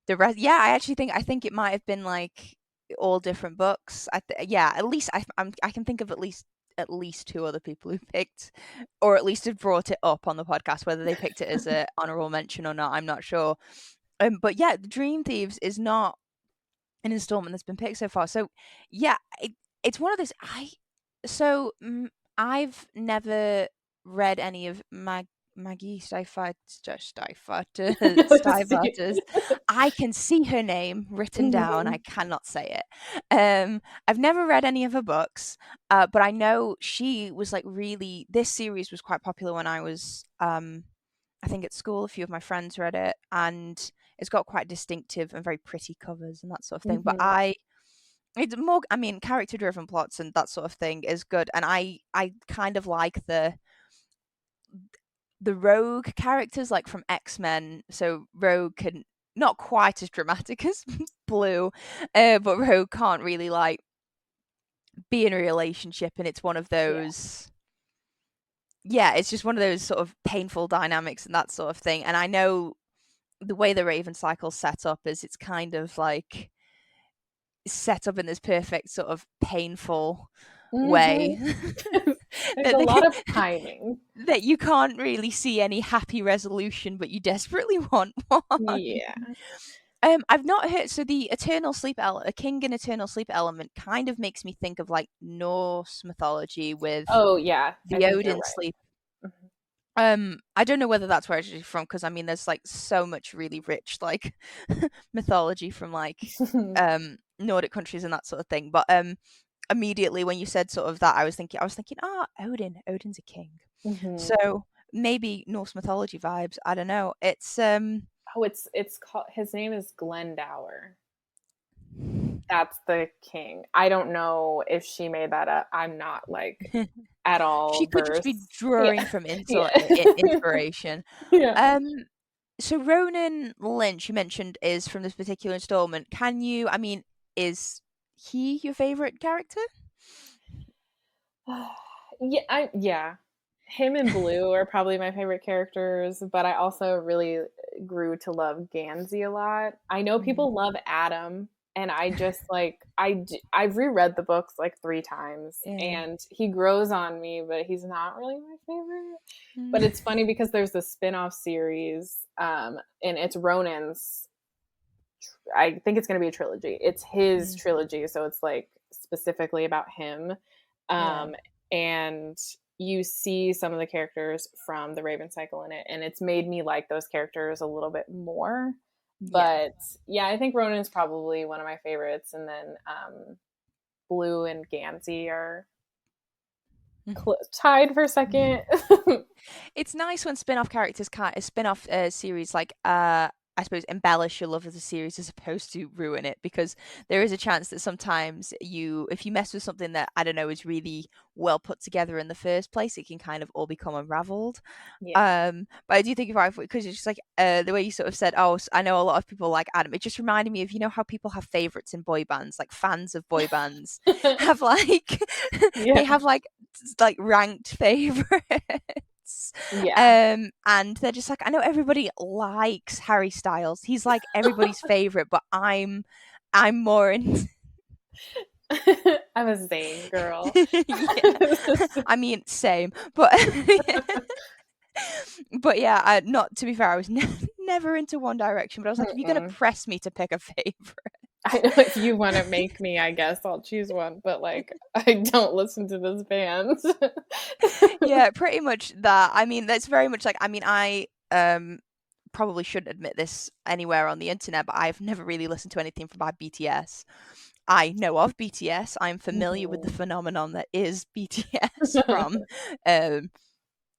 the rest. Yeah, I think it might have been like all different books. At least I can think of at least 2 other people who picked, or at least have brought it up on the podcast. Whether they picked it as an honorable mention or not, I'm not sure. But yeah, Dream Thieves is not an installment that's been picked so far. So yeah, it's one of those. I've never read any of Maggie Stiefvater's. I can see her name written down. I Mhm. cannot say it. I've never read any of her books, but I know she was like really. This series was quite popular when I was, I think, at school. A few of my friends read it, and it's got quite distinctive and very pretty covers and that sort of thing. But Mhm. it's more. I mean, character-driven plots and that sort of thing is good, and I kind of like the rogue characters like from X-Men. So Rogue can not quite as dramatic as Blue, but Rogue can't really like be in a relationship, and it's one of Yeah. those. Yeah, it's just one of those sort of painful dynamics and that sort of thing. And I know the way the Raven cycle's set up is it's kind of like set up in this perfect sort of painful way Mhm. There's that a they lot of timing. that you can't really see any happy resolution, but you desperately want one. Yeah. I've not heard. So the eternal sleep a king and eternal sleep element kind of makes me think of like Norse mythology with Oh, yeah. I the think you're Odin right. sleep. Mhm. I don't know whether that's where it's from because I mean, there's like so much really rich like mythology from like Nordic countries and that sort of thing. But immediately when you said sort of that, I was thinking, Odin's a king, Mhm. so maybe Norse mythology vibes. I don't know. Oh, it's called his name is Glendower. That's the king. I don't know if she made that up. I'm not like at She all could just be versed. drawing Yeah. from Yeah. inspiration. Yeah. Um, so Ronan Lynch, you mentioned, is from this particular installment. I mean, is he your favorite character? Yeah. Him and Blue are probably my favorite characters, but I also really grew to love Gansey a lot. I know Mm. people love Adam, and I just like I've reread the books like 3 times, Yeah. and he grows on me, but he's not really my favorite. But Mm. it's funny because there's a spin-off series, and it's Ronan's. I think it's going to be a trilogy. It's his Mm. trilogy, so it's like specifically about him. Yeah. Um, and you see some of the characters from the Raven Cycle in it, and it's made me like those characters a little bit more. Yeah. But yeah, I think Ronan's probably one of my favorites, and then Blue and Gansey are tied for second. It's nice when spin-off characters can't a spin-off series like I suppose embellish your love of the series as opposed to ruin it, because there is a chance that sometimes if you mess with something that I don't know is really well put together in the first place, it can kind of all become unraveled. Yeah. But I do think if I because it's just like the way you sort of said, I know a lot of people like Adam. It just reminded me of how people have favorites in boy bands, like fans of boy bands have like they Yeah. have like ranked favorites. Yeah. And they're just like, I know everybody likes Harry Styles. He's like everybody's favorite, but I'm more in. I'm a Zayn girl. Yeah. I mean, same, but but yeah, not to be fair, I was never into One Direction, but I was like, if you're gonna Mm-mm. press me to pick a favorite, I know if you want to make me, I guess I'll choose one, but like I don't listen to this band. yeah, pretty much that. I mean, that's very much like, I mean, I probably shouldn't admit this anywhere on the internet, but I've never really listened to anything from by BTS. I know of BTS. I'm familiar with the Mhm. phenomenon that is BTS from um,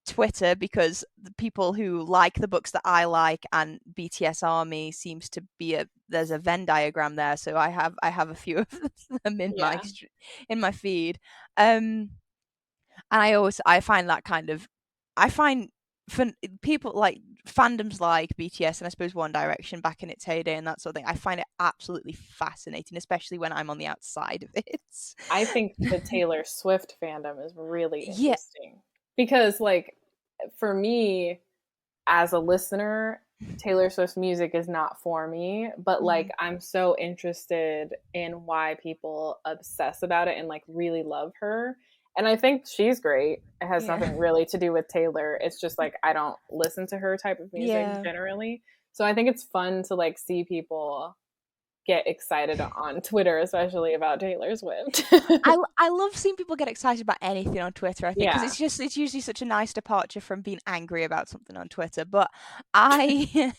Twitter, because the people who like the books that I like and BTS Army seems to be there's a Venn diagram there. So I have a few of them Yeah. in my feed. And I find that kind of I find people like fandoms like BTS and I suppose One Direction back in its heyday and that sort of thing. I find it absolutely fascinating, especially when I'm on the outside of it. I think the Taylor Swift fandom is really Yeah. interesting because like for me as a listener, Taylor Swift's music is not for me, but like Mhm. I'm so interested in why people obsess about it and like really love her. And I think she's great. It has Yeah. nothing really to do with Taylor. It's just like I don't listen to her type of music Yeah. generally. So I think it's fun to like see people get excited on Twitter, especially about Taylor Swift. I love seeing people get excited about anything on Twitter, I think, because Yeah. it's usually such a nice departure from being angry about something on Twitter. But I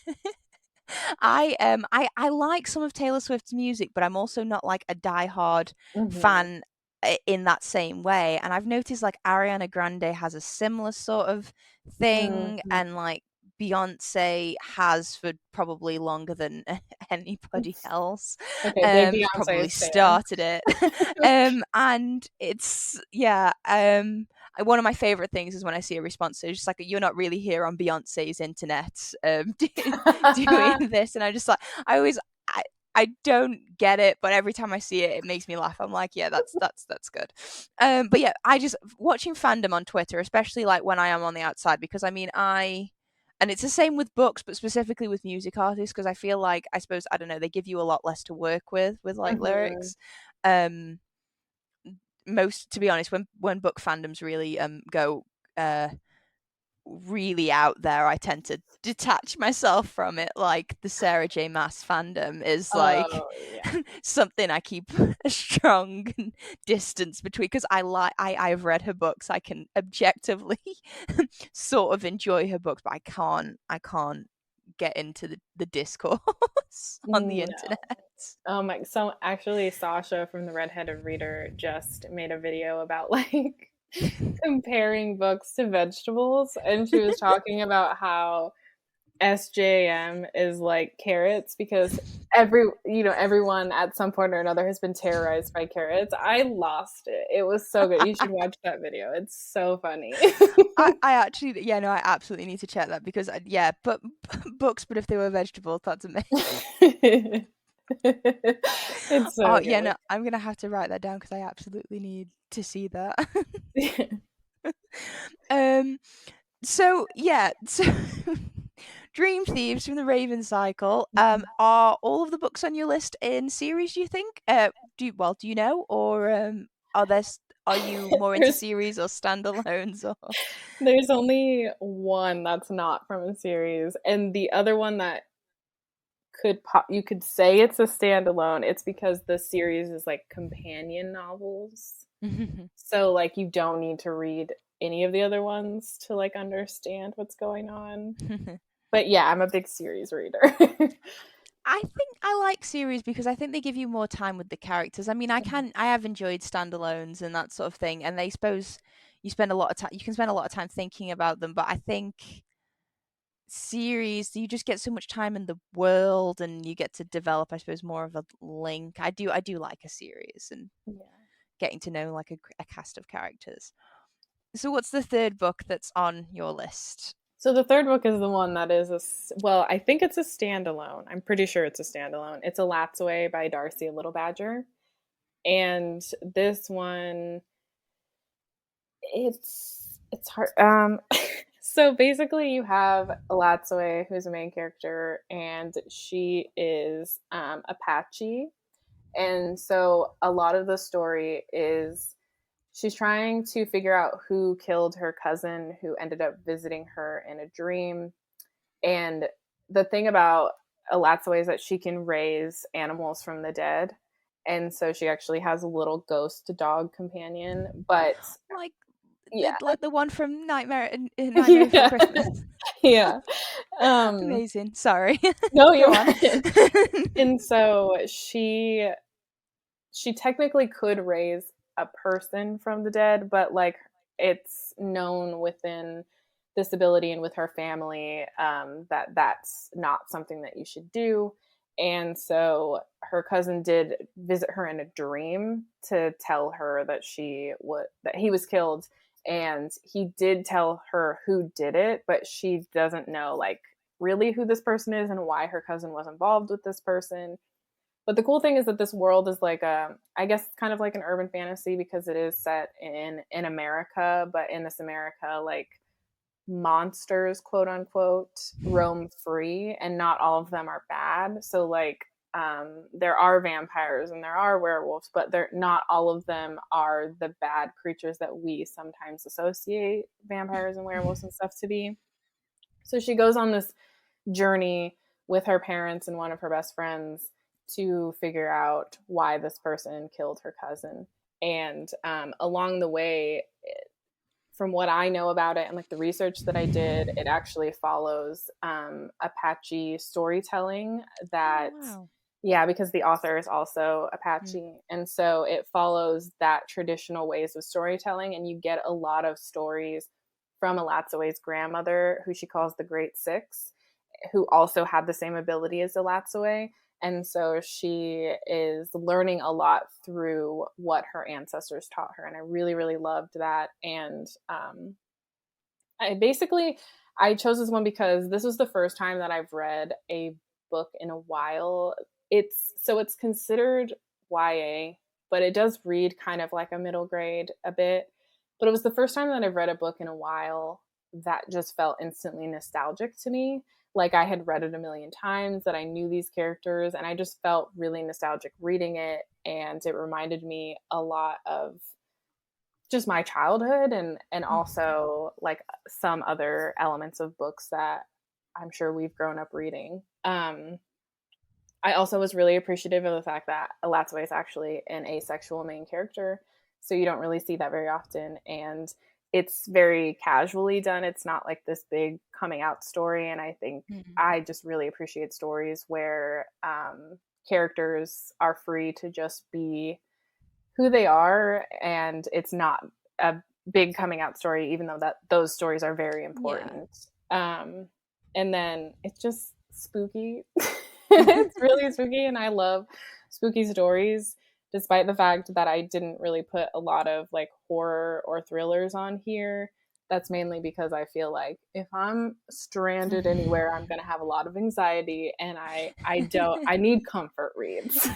I like some of Taylor Swift's music, but I'm also not like a diehard Mm-hmm. fan in that same way. And I've noticed like Ariana Grande has a similar sort of thing, Mm-hmm. and like Beyonce has for probably longer than anybody else. Okay, big Probably Beyonce fan. started it. And it's yeah. One of my favorite things is when I see a response. So it's just like, you're not really here on Beyonce's internet, doing this, and I just like, I always I, I don't get it, but every time I see it, it makes me laugh. I'm like, yeah, that's good. But yeah, I just watching fandom on Twitter, especially like when I am on the outside, because I mean, and it's the same with books, but specifically with music artists, because I feel like, I suppose, I don't know, they give you a lot less to work with like Mm-hmm. lyrics. Um, most, to be honest, when book fandoms really go uh really out there, I tend to detach myself from it. Like the Sarah J. Maas fandom is like Oh yeah. something I keep a strong distance between, because I've read her books. I can objectively sort of enjoy her books, but I can't get into the discourse on the No. internet. So actually Sasha from the Redheaded Reader just made a video about like comparing books to vegetables, and she was talking about how SJM is like carrots because everyone at some point or another has been terrorized by carrots. I lost it. It was so good. You should watch that video. It's so funny. I actually, yeah, no, I absolutely need to check that, because yeah, but books, but if they were vegetables, that's amazing. It's Oh so yeah, good. no, I'm gonna have to write that down, because I absolutely need to see that. um, so yeah, so Dream Thieves from the Raven Cycle. Are all of the books on your list in series? Do you think? Do you know, or are you more into there's series or standalones, or? there's only one that's not from a series, and the other one that you could say it's a standalone. It's because the series is like companion novels. So like you don't need to read any of the other ones to like understand what's going on. But yeah, I'm a big series reader. I think I like series because I think they give you more time with the characters. I mean, I have enjoyed standalones and that sort of thing, and they suppose you spend a lot of time. You can spend a lot of time thinking about them, but I think series, you just get so much time in the world, and you get to develop, I suppose, more of a link. I do like a series and Yeah. getting to know like a cast of characters. So, what's the third book that's on your list? So the third book is the one that is well, I think it's a standalone. I'm pretty sure it's a standalone. It's Elatsoe by Darcie Little Badger. And this one it's hard. So basically, you have Elatsoe, who's a main character, and she is Apache, and so a lot of the story is she's trying to figure out who killed her cousin, who ended up visiting her in a dream. And the thing about Elatsoe is that she can raise animals from the dead. And so she actually has a little ghost dog companion. But Like yeah, the one from Nightmare Before yeah, Christmas. yeah. Um, Amazing. Sorry. no, Go you're on. fine. And so she technically could raise a person from the dead, but like it's known within this ability and with her family that that's not something that you should do. And so her cousin did visit her in a dream to tell her that he was killed, and he did tell her who did it, but she doesn't know like really who this person is and why her cousin was involved with this person. But the cool thing is that this world is like I guess it's kind of like an urban fantasy because it is set in America, but in this America, like monsters, quote unquote, roam free, and not all of them are bad. So like there are vampires and there are werewolves, but they're not all of them are the bad creatures that we sometimes associate vampires and werewolves and stuff to be. So she goes on this journey with her parents and one of her best friends to figure out why this person killed her cousin. And along the way, from what I know about it and like the research that I did, it actually follows Apache storytelling Oh that, wow. yeah, because the author is also Mm. Apache. And so it follows that traditional ways of storytelling, and you get a lot of stories from Elatsoe's grandmother, who she calls the Great Six, who also had the same ability as Elatsoe. And so she is learning a lot through what her ancestors taught her. And I really, really loved that. And I basically, I chose this one because this was the first time that I've read a book in a while. It's considered YA, but it does read kind of like a middle grade a bit. But it was the first time that I've read a book in a while that just felt instantly nostalgic to me. Like I had read it a million times, that I knew these characters, and I just felt really nostalgic reading it. And it reminded me a lot of just my childhood, and Mm. also like some other elements of books that I'm sure we've grown up reading. I also was really appreciative of the fact that Elatsoe is actually an asexual main character, so you don't really see that very often, and it's very casually done. It's not like this big coming out story, and I think Mm. I just really appreciate stories where characters are free to just be who they are, and it's not a big coming out story, even though that those stories are very Yeah. important. And then it's just spooky. It's really spooky, and I love spooky stories, despite the fact that I didn't really put a lot of like horror or thrillers on here. That's mainly because I feel like if I'm stranded anywhere, I'm going to have a lot of anxiety, and I need comfort reads.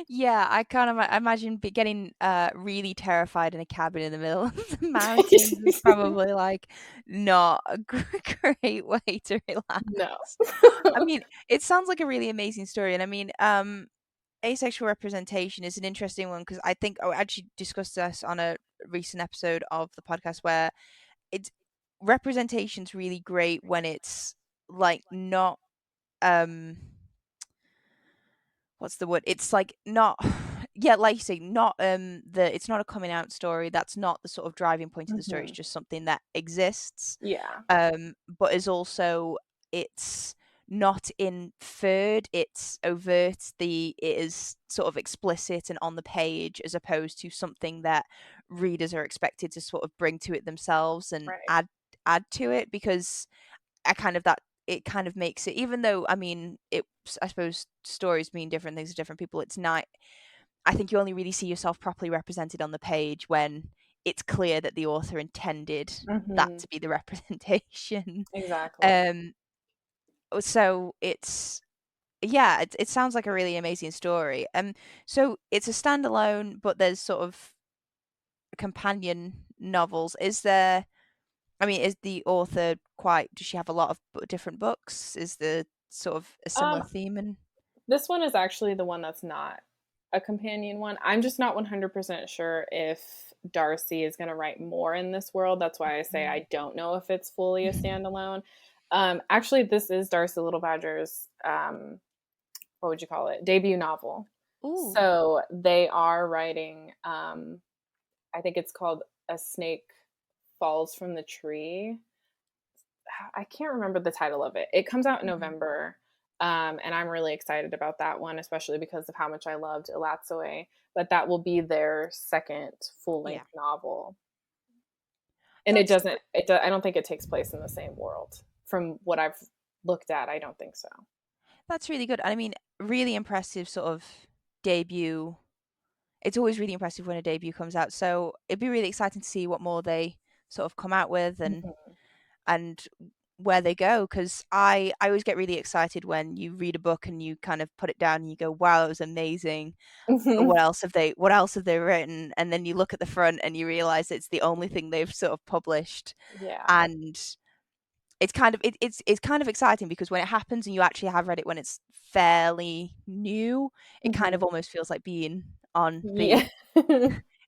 Yeah, I kind of imagine getting really terrified in a cabin in the middle of the mountains is probably like not a great way to relax. No. I mean, it sounds like a really amazing story, and I mean, asexual representation is an interesting one because I think I actually discussed this on a recent episode of the podcast where it's representation's really great when it's like not um what's the word? It's like not yeah, like you say, not it's not a coming out story. That's not the sort of driving point of the story. It's Mhm. just something that exists. Yeah. But is also it's not inferred, it's overt, it is sort of explicit and on the page as opposed to something that readers are expected to sort of bring to it themselves and Right. add to it because I kind of that it kind of makes it even though I mean it I suppose stories mean different things to different people. It's not I think you only really see yourself properly represented on the page when it's clear that the author intended that Mhm. to be the representation. Exactly. Um so it's yeah, it sounds like a really amazing story. So it's a standalone but there's sort of companion novels. Is there I mean, is the author quite does she have a lot of different books? Is the sort of a similar Um, theme and this one is actually the one that's not a companion one. I'm just not 100% sure if Darcie is going to write more in this world. That's why I say I don't know if it's fully a standalone. Actually, this is Darcie Little Badger's, what would you call it, debut novel. Ooh. So they are writing, I think it's called A Snake Falls from the Tree. I can't remember the title of it. It comes out in Mhm. November, and I'm really excited about that one, especially because of how much I loved Elatsoe. But that will be their second full Yeah. length novel, and it That's doesn't. I don't think it takes place in the same world. From what I've looked at, I don't think so. that's really good. I mean, really impressive sort of debut. It's always really impressive when a debut comes out. So it'd be really exciting to see what more they sort of come out with Mhm. and where they go because I always get really excited when you read a book and you kind of put it down and you go wow it was amazing Mhm. what else have they written and then you look at the front and you realize it's the only thing they've sort of published Yeah. and it's kind of it's kind of exciting because when it happens and you actually have read it when it's fairly new it kind Mhm. of almost feels like being Yeah.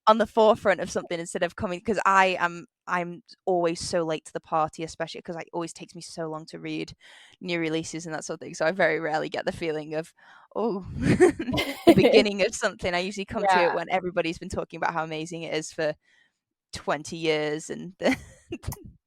on the forefront of something instead of coming because I'm always so late to the party, especially because it always takes me so long to read new releases and that sort of thing. So I very rarely get the feeling of oh the beginning of something. I usually come to it Yeah. when everybody's been talking about how amazing it is for 20 years and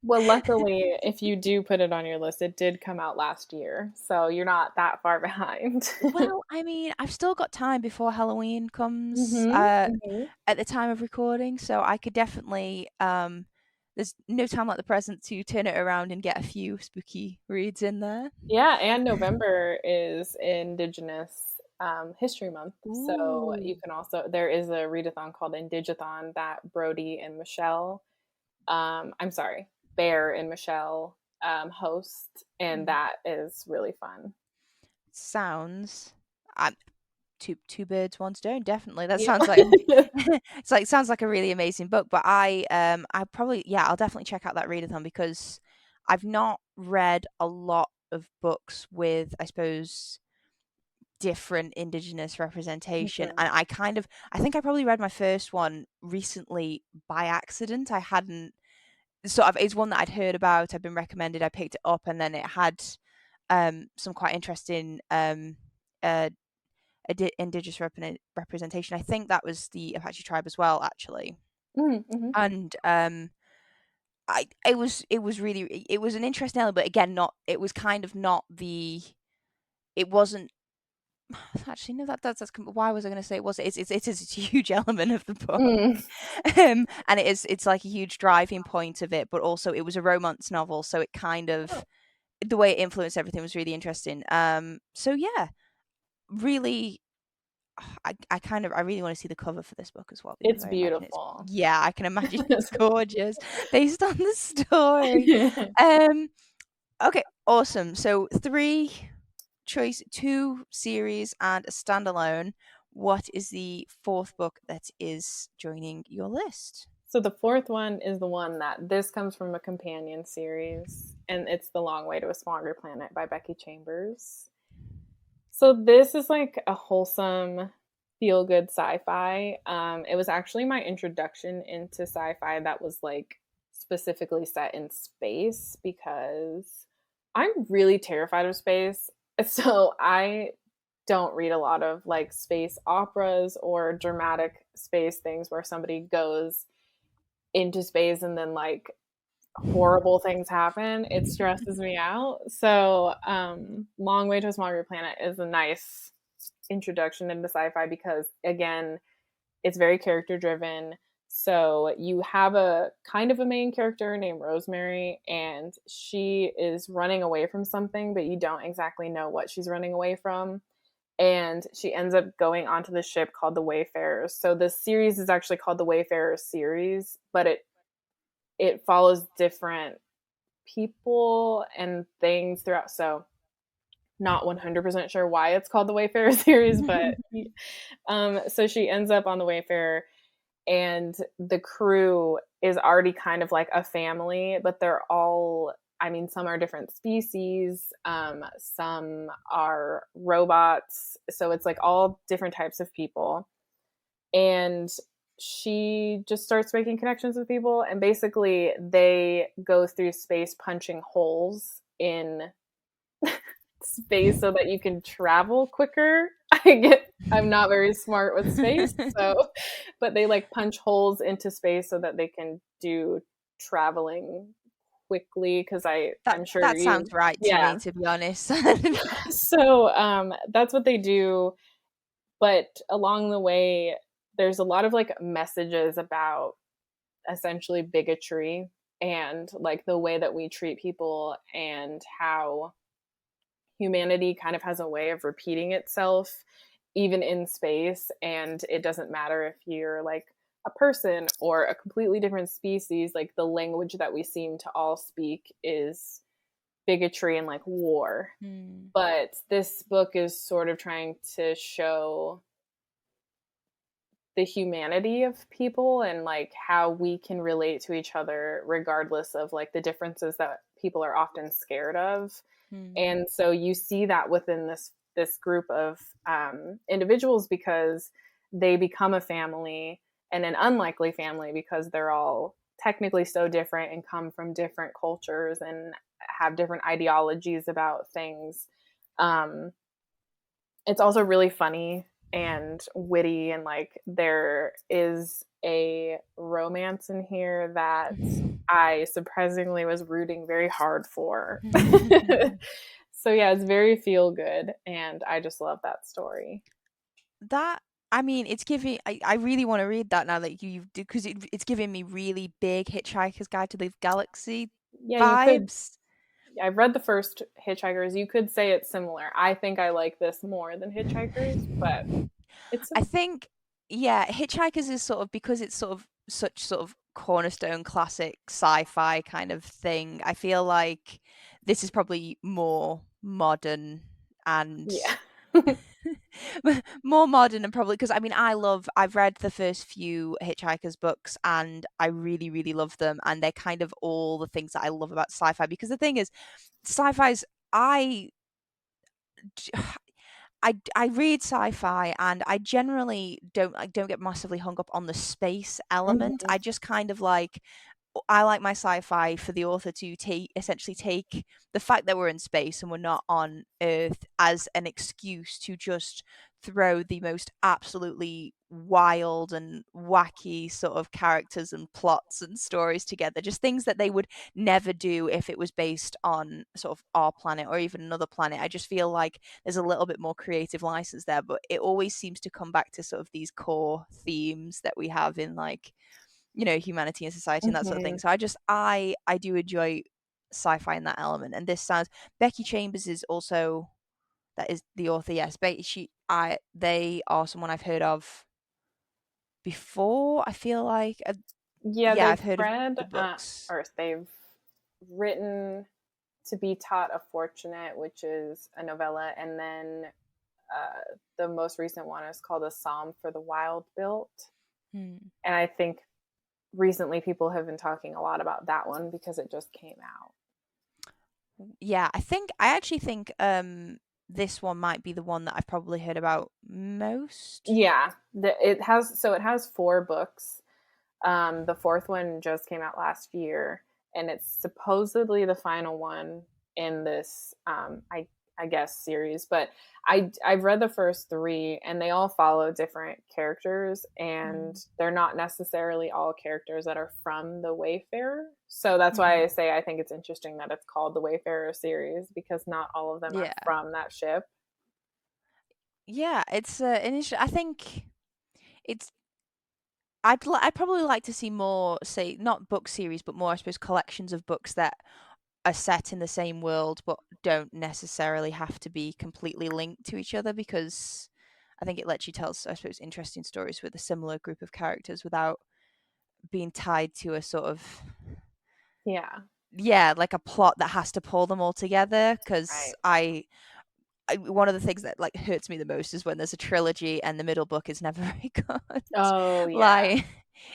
Well, luckily, if you do put it on your list, it did come out last year, so you're not that far behind. well, I mean, I've still got time before Halloween comes Mhm, mhm. at the time of recording, so I could definitely there's no time like the present to turn it around and get a few spooky reads in there. Yeah, and November is Indigenous History Month, so you Ooh. can also there is a readathon called Indigathon that Brody and Michelle, I'm sorry, Bear and Michelle host, and Mm. that is really fun. Sounds two birds, one stone. Definitely, that Yeah. sounds like it's like sounds like a really amazing book. But I probably yeah, I'll definitely check out that readathon because I've not read a lot of books with, I suppose, different indigenous representation, Mhm. and I think I probably read my first one recently by accident. I hadn't sort of, it's one that I'd heard about, I'd been recommended, I picked it up, and then it had some quite interesting uh indigenous representation. I think that was the Apache tribe as well, actually. Mhm, mhm. And it was really, it was an interesting element, but again, not, it was kind of not the, it wasn't actually no, why was I going to say it was, it is a huge element of the book. Mm. And it's like a huge driving point of it, but also it was a romance novel, so it kind Oh, of, the way it influenced everything was really interesting. So yeah, really, I really want to see the cover for this book as well, because it's I imagine it's, beautiful. yeah, I can imagine it's gorgeous based on the story. Um okay, awesome. So three choice, two series and a standalone. What is the fourth book that is joining your list? So the fourth one is the one that this comes from a companion series, and it's The Long Way to a Smaller Planet by Becky Chambers. So this is like a wholesome, feel good sci-fi. It was actually my introduction into sci-fi that was like specifically set in space because I'm really terrified of space. So I don't read a lot of like space operas or dramatic space things where somebody goes into space and then like horrible things happen. It stresses me out. So, Long Way to a Smaller Planet is a nice introduction into sci-fi because again, it's very character driven. So you have a kind of a main character named Rosemary, and she is running away from something, but you don't exactly know what she's running away from. And she ends up going onto the ship called the Wayfarers. So the series is actually called the Wayfarers series, but it follows different people and things throughout. So not 100% sure why it's called the Wayfarer series, but so she ends up on the Wayfarer, and the crew is already kind of like a family, but they're all, I mean, some are different species, some are robots, so it's like all different types of people. And she just starts making connections with people, and basically they go through space punching holes in space so that you can travel quicker. I'm not very smart with space, so but they like punch holes into space so that they can do traveling quickly because That I'm sure that you sounds right to yeah. me, to be honest. So that's what they do, but along the way there's a lot of like messages about essentially bigotry and like the way that we treat people and how humanity kind of has a way of repeating itself even in space, and it doesn't matter if you're like a person or a completely different species, like the language that we seem to all speak is bigotry and like war. Hmm. But this book is sort of trying to show the humanity of people and like how we can relate to each other regardless of like the differences that people are often scared of. Hmm. And so you see that within this group of individuals because they become a family, and an unlikely family because they're all technically so different and come from different cultures and have different ideologies about things. um, it's also really funny and witty, and like there is a romance in here that I surprisingly was rooting very hard for. So yeah, it's very feel good, and I just love that story. That, I mean, it's giving. I really want to read that now that you do, because it's giving me really big Hitchhiker's Guide to the Galaxy Yeah, you could. vibes. I've read the first Hitchhikers. You could say it's similar. I think I like this more than Hitchhikers, but it's I similar. think, yeah, Hitchhikers is sort of, because it's sort of such sort of cornerstone classic sci-fi kind of thing. I feel like this is probably more modern and Yeah. more modern, and probably because I mean I've read the first few Hitchhikers books and I really really love them, and they're kind of all the things that I love about sci-fi, because the thing is sci-fi's I I read sci-fi and I generally don't get massively hung up on the space element. Mhm. I just kind of like, I like my sci-fi for the author to essentially take the fact that we're in space and we're not on Earth as an excuse to just throw the most absolutely wild and wacky sort of characters and plots and stories together. Just things that they would never do if it was based on sort of our planet or even another planet. I just feel like there's a little bit more creative license there, but it always seems to come back to sort of these core themes that we have in, like, humanity and society and that sort of thing. Mhm. So I do enjoy sci-fi in that element. And this sounds, Becky Chambers is also, that is the author. Yes, they are someone I've heard of before. I feel like, Yeah, yeah, they've I've heard of read the books. or they've written To Be Taught a Fortunate, which is a novella, and then the most recent one is called A Psalm for the Wild Built. Hmm. And I think recently people have been talking a lot about that one because it just came out. Yeah, I actually think this one might be the one that I've probably heard about most. Yeah, it has 4 books. The fourth one just came out last year, and it's supposedly the final one in this. I guess series, but I've read the first 3, and they all follow different characters, and Mm. they're not necessarily all characters that are from the Wayfarer. So that's why I Mhm. say I think it's interesting that it's called the Wayfarer series, because not all of them are Yeah. from that ship. Yeah, it's an interesting. I think it's. I'd probably like to see more, say, not book series, but more, I suppose, collections of books that are set in the same world, but don't necessarily have to be completely linked to each other, because I think it lets you tell, I suppose, interesting stories with a similar group of characters without being tied to a sort of, Yeah, yeah, like a plot that has to pull them all together. Because right. one of the things that like hurts me the most is when there's a trilogy and the middle book is never very good. Oh yeah. Like,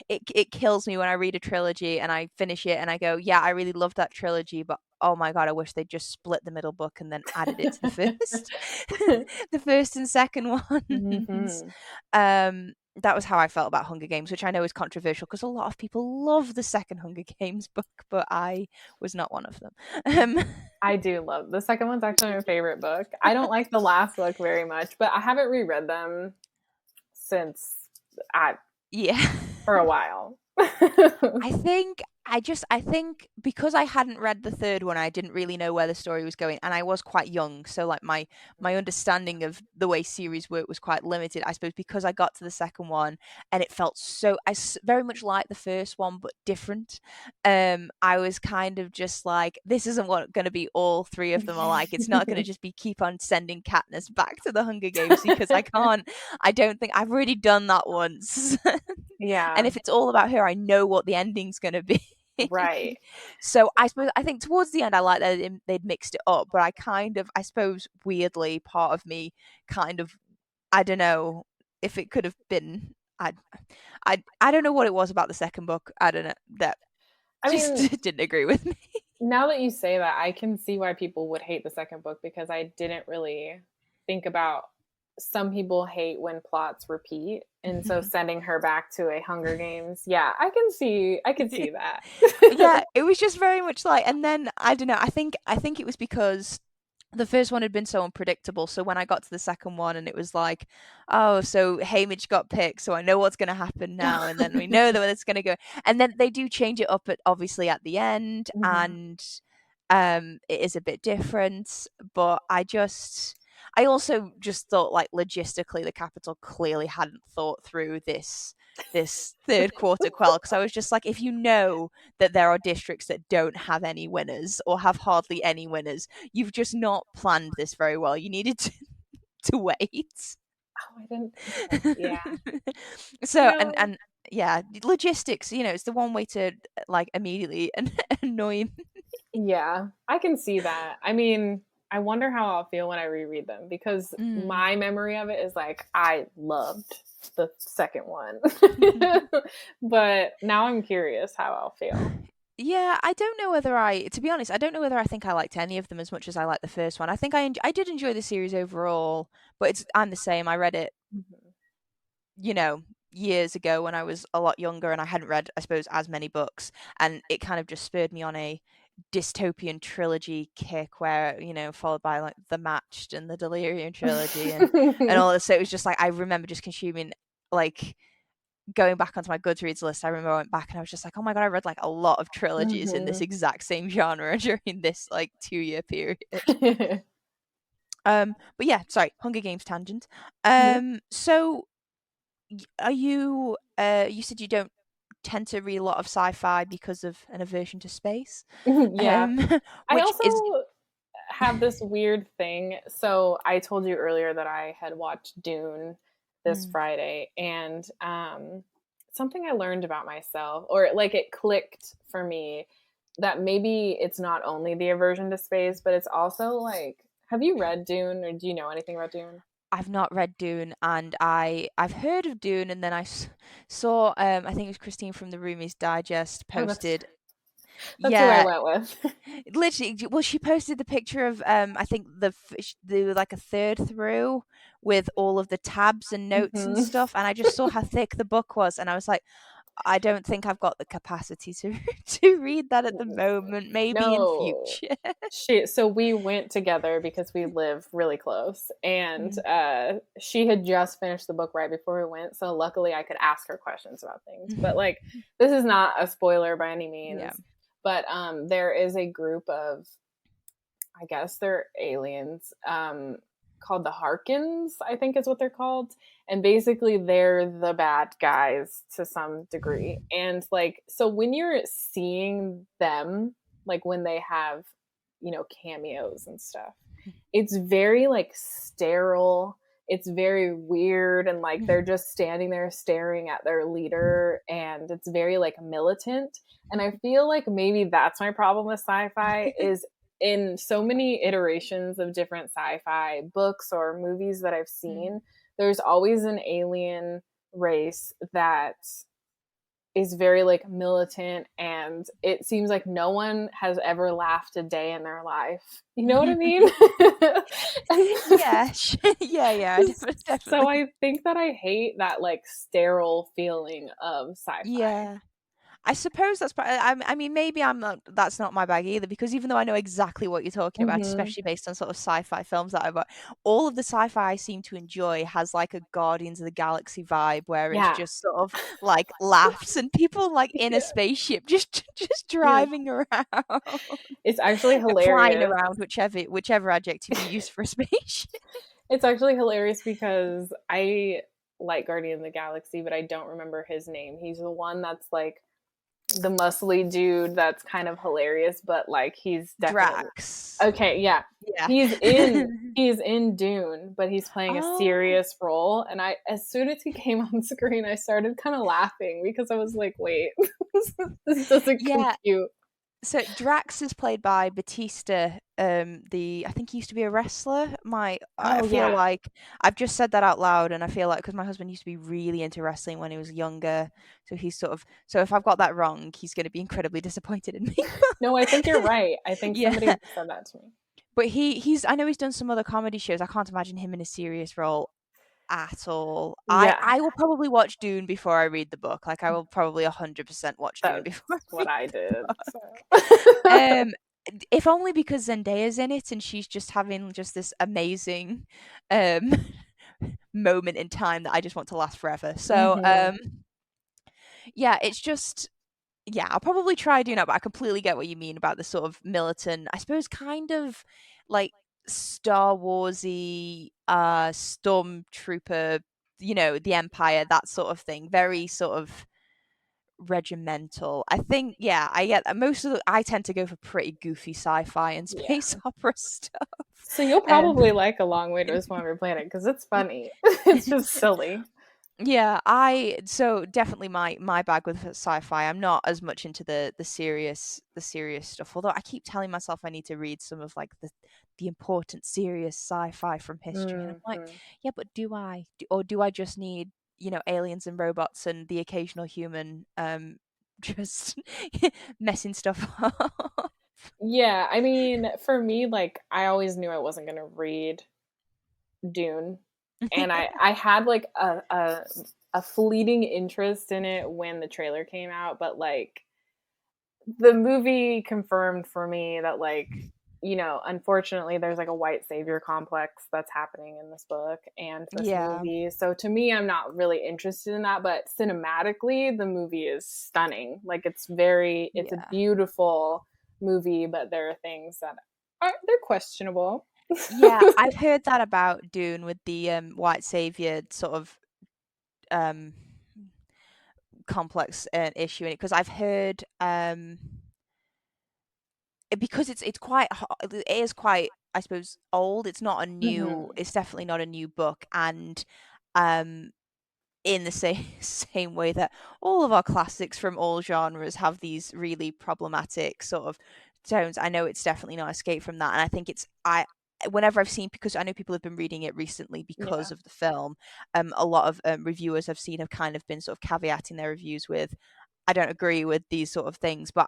it kills me when I read a trilogy and I finish it and I go, yeah, I really love that trilogy, but oh my god, I wish they'd just split the middle book and then added it to the first, the first and second ones. Hmm. That was how I felt about Hunger Games, which I know is controversial because a lot of people love the second Hunger Games book, but I was not one of them. I do love the second one's actually my favorite book. I don't like the last book very much, but I haven't reread them since I Yeah. for a while. I think because I hadn't read the third one, I didn't really know where the story was going, and I was quite young, so like my understanding of the way series work was quite limited. I suppose because I got to the second one and it felt so very much like the first one but different. I was kind of just like, this isn't what going to be all 3 of them are like. It's not going to just be keep on sending Katniss back to the Hunger Games, because I can't. I don't think I've already done that once. And Yeah, if it's all about her, I know what the ending's going to be. right. So I think towards the end I like that they'd mixed it up, but I suppose weirdly part of me kind of, I don't know if it could have been, I don't know what it was about the second book, I don't know, that I just mean, didn't agree with me. now that you say that, I can see why people would hate the second book, because I didn't really think about some people hate when plots repeat, and so sending her back to a Hunger Games, yeah, I can see that. Yeah, it was just very much like, and then I don't know, I think it was because the first one had been so unpredictable. So when I got to the second one and it was like, oh, so Hamish got picked, so I know what's going to happen now, and then we know that it's going to go, and then they do change it up obviously at the end, Mhm. and it is a bit different. But I also just thought like logistically the capital clearly hadn't thought through this third quarter quell, because I was just like, if you know that there are districts that don't have any winners or have hardly any winners, you've just not planned this very well. You needed to wait. Oh, I didn't think of, yeah. You So know, and yeah, logistics, it's the one way to like immediately annoy me. yeah, I can see that. I mean, I wonder how I'll feel when I reread them because Mm. my memory of it is like I loved the second one. But now I'm curious how I'll feel. Yeah, I don't know whether to be honest, I don't know whether I think I liked any of them as much as I liked the first one. I think I did enjoy the series overall, but I'm the same. I read it, Mhm. you know, years ago when I was a lot younger and I hadn't read, I suppose, as many books. And it kind of just spurred me on a dystopian trilogy kick where, followed by like the Matched and the Delirium trilogy and all this. So it was just like, I remember just consuming, like, going back onto my Goodreads list. I remember I went back and I was just like, oh my God, I read like a lot of trilogies in this Mhm. exact same genre during this like 2 year period. But yeah, sorry, Hunger Games tangent. Yeah. So are you you said you don't tend to read a lot of sci-fi because of an aversion to space, Yeah. um I which also is have this weird thing. So I told you earlier that I had watched Dune this Mm, Friday, and something I learned about myself, or like it clicked for me, that maybe it's not only the aversion to space, but it's also like, have you read Dune, or do you know anything about Dune? I've not read Dune, and I've heard of Dune, and then saw I think it was Christine from the Roomies Digest Oh, that's posted. that's who I Yeah, went with. literally, well, she posted the picture of I think the like a third through with all of the tabs and notes and Hmm. stuff, and I just saw how thick the book was, and I was like, I don't think I've got the capacity to to read that at the moment. Maybe in No. future. So we went together because we live really close, and Mm. she had just finished the book right before we went, so luckily I could ask her questions about things. But like, this is not a spoiler by any Yeah. means, but there is a group of, I guess they're aliens, called the Harkins, I think is what they're called. And basically, they're the bad guys to some degree. And like, so when you're seeing them, like when they have, cameos and stuff, it's very like sterile. It's very weird. And like, they're just standing there staring at their leader. And it's very like militant. And I feel like maybe that's my problem with sci-fi is in so many iterations of different sci-fi books or movies that I've Mm. seen, there's always an alien race that is very like militant, and it seems like no one has ever laughed a day in their life. You know what I mean? Yeah, yeah, So definitely. I think that I hate that like sterile feeling of sci-fi. Yeah. I suppose that's I mean, maybe I'm not. That's not my bag either, because even though I know exactly what you're talking about, Hmm. especially based on sort of sci-fi films that I've watched, all of the sci-fi I seem to enjoy has like a Guardians of the Galaxy vibe, where it's Yeah. just sort of like laughs and people like in a spaceship, just just Yeah. driving around, It's actually flying hilarious. around, whichever adjective you use for a spaceship. It's actually hilarious because I like Guardian of the Galaxy, but I don't remember his name. He's the one that's like the muscly dude that's kind of hilarious, but like he's definitely Drax. okay. Yeah, Yeah. he's in Dune, but he's playing a Oh. serious role. And I, as soon as he came on screen, I started kind of laughing because I was like, wait, this doesn't Yeah, compute. so Drax is played by Batista. The I think he used to be a wrestler. I Oh feel yeah, like I've just said that out loud, and I feel like because my husband used to be really into wrestling when he was younger, so he's sort of so if I've got that wrong, he's going to be incredibly disappointed in me. no, I think you're right. I think Yeah, somebody said that to me. but he's I know he's done some other comedy shows. I can't imagine him in a serious role at all. I Yeah, I will probably watch Dune before I read the book. Like I will probably 100% watch Dune that's before I what read I the did. book. So. Um, if only because Zendaya's in it and she's just having just this amazing um moment in time that I just want to last forever. So Mm-hmm. yeah, it's just yeah, I'll probably try doing that, but I completely get what you mean about the sort of militant, I suppose kind of like Star Warsy stormtrooper, the Empire, that sort of thing. Very sort of regimental. I think, yeah, I get that. I tend to go for pretty goofy sci-fi and space Yeah. opera stuff. So you'll Um, probably like A Long Way to a Smaller Planet because it's funny. It's just silly. yeah, so definitely my bag with sci-fi. I'm not as much into the serious stuff. Although I keep telling myself I need to read some of like the important serious sci-fi from history, and I'm like, Mm-hmm. yeah, but or do I just need aliens and robots and the occasional human just messing stuff up? Yeah, I mean, for me, like I always knew I wasn't gonna read Dune, and I had like a fleeting interest in it when the trailer came out, but like the movie confirmed for me that like unfortunately there's like a white savior complex that's happening in this book and this Yeah, movie. So to me, I'm not really interested in that, but cinematically the movie is stunning. Like it's a yeah. beautiful movie, but there are things that they're questionable. Yeah, I've heard that about Dune with the white savior sort of um complex issue in it because I've heard because it's quite it is quite, I suppose, old. Mhm. It's definitely not a new book, and um in the same same way that all of our classics from all genres have these really problematic sort of tones. I know it's definitely not escape from that, and I think it's I whenever I've seen, because I know people have been reading it recently because Yeah. of the film, a lot of reviewers I've seen have kind of been sort of caveating their reviews with, I don't agree with these sort of things, but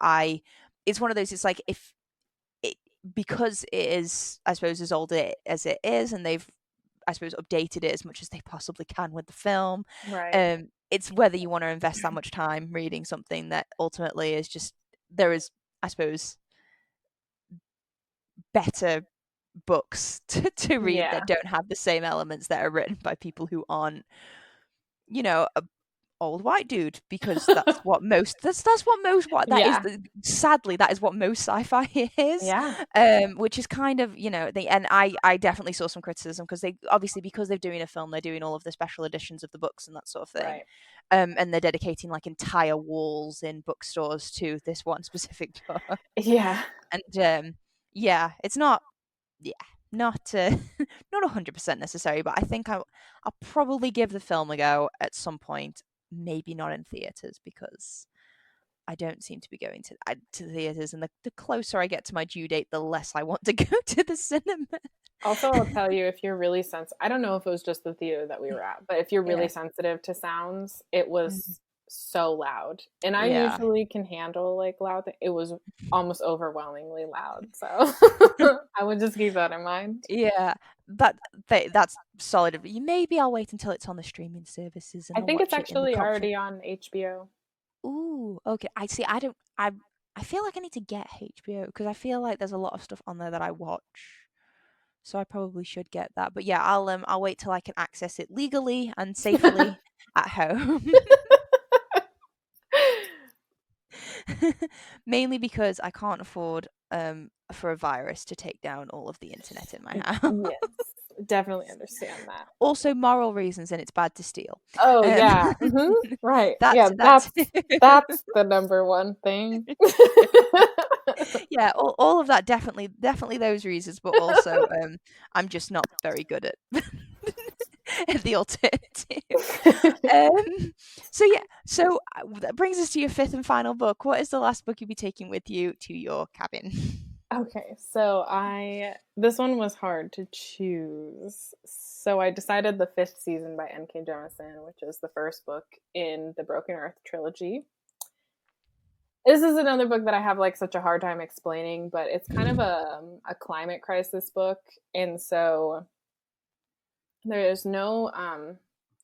it's one of those. It's like if it because it is, I suppose, as old as it is, and they've, I suppose, updated it as much as they possibly can with the film. Right. It's whether you want to invest that much time reading something that ultimately is just there is, I suppose, better books to read Yeah. that don't have the same elements that are written by people who aren't, a old white dude, because that's what most what that is Yeah. sadly that is what most sci-fi is, Yeah. which is kind of, and I definitely saw some criticism because they obviously, because they're doing a film, they're doing all of the special editions of the books and that sort of thing, Right. and they're dedicating like entire walls in bookstores to this one specific book, Yeah. and yeah, it's not, yeah, not not 100% necessary, but I think I'll probably give the film a go at some point, maybe not in theaters because I don't seem to be going to the theaters, and the closer I get to my due date, the less I want to go to the cinema. Also, I'll tell you, if you're really sensitive, I don't know if it was just the theater that we were at, but if you're really Yeah. sensitive to sounds, it Mhm. was so loud. And I Yeah. usually can handle like loud It was almost overwhelmingly loud. So I would just keep that in mind. Yeah. That's solid. Maybe I'll wait until it's on the streaming services and I I'll think it's watch it in the actually comfort. already on HBO. Ooh, okay. I see. I don't. I feel like I need to get HBO because I feel like there's a lot of stuff on there that I watch. So I probably should get that. But yeah, I'll wait till I can access it legally and safely at home. Mainly because I can't afford for a virus to take down all of the internet in my house. Yes, definitely understand that. Also moral reasons, and it's bad to steal. Oh Um, yeah, right. that's Yeah, that's that's the number one thing. yeah, all of that, definitely those reasons, but also I'm just not very good at at the alternative. So yeah, that brings us to your fifth and final book. What is the last book you'll be taking with you to your cabin? Okay, so this one was hard to choose. So I decided the fifth season by N.K. Jemisin, which is the first book in the Broken Earth trilogy. This is another book that I have like such a hard time explaining, but it's kind of a climate crisis book, and so there's no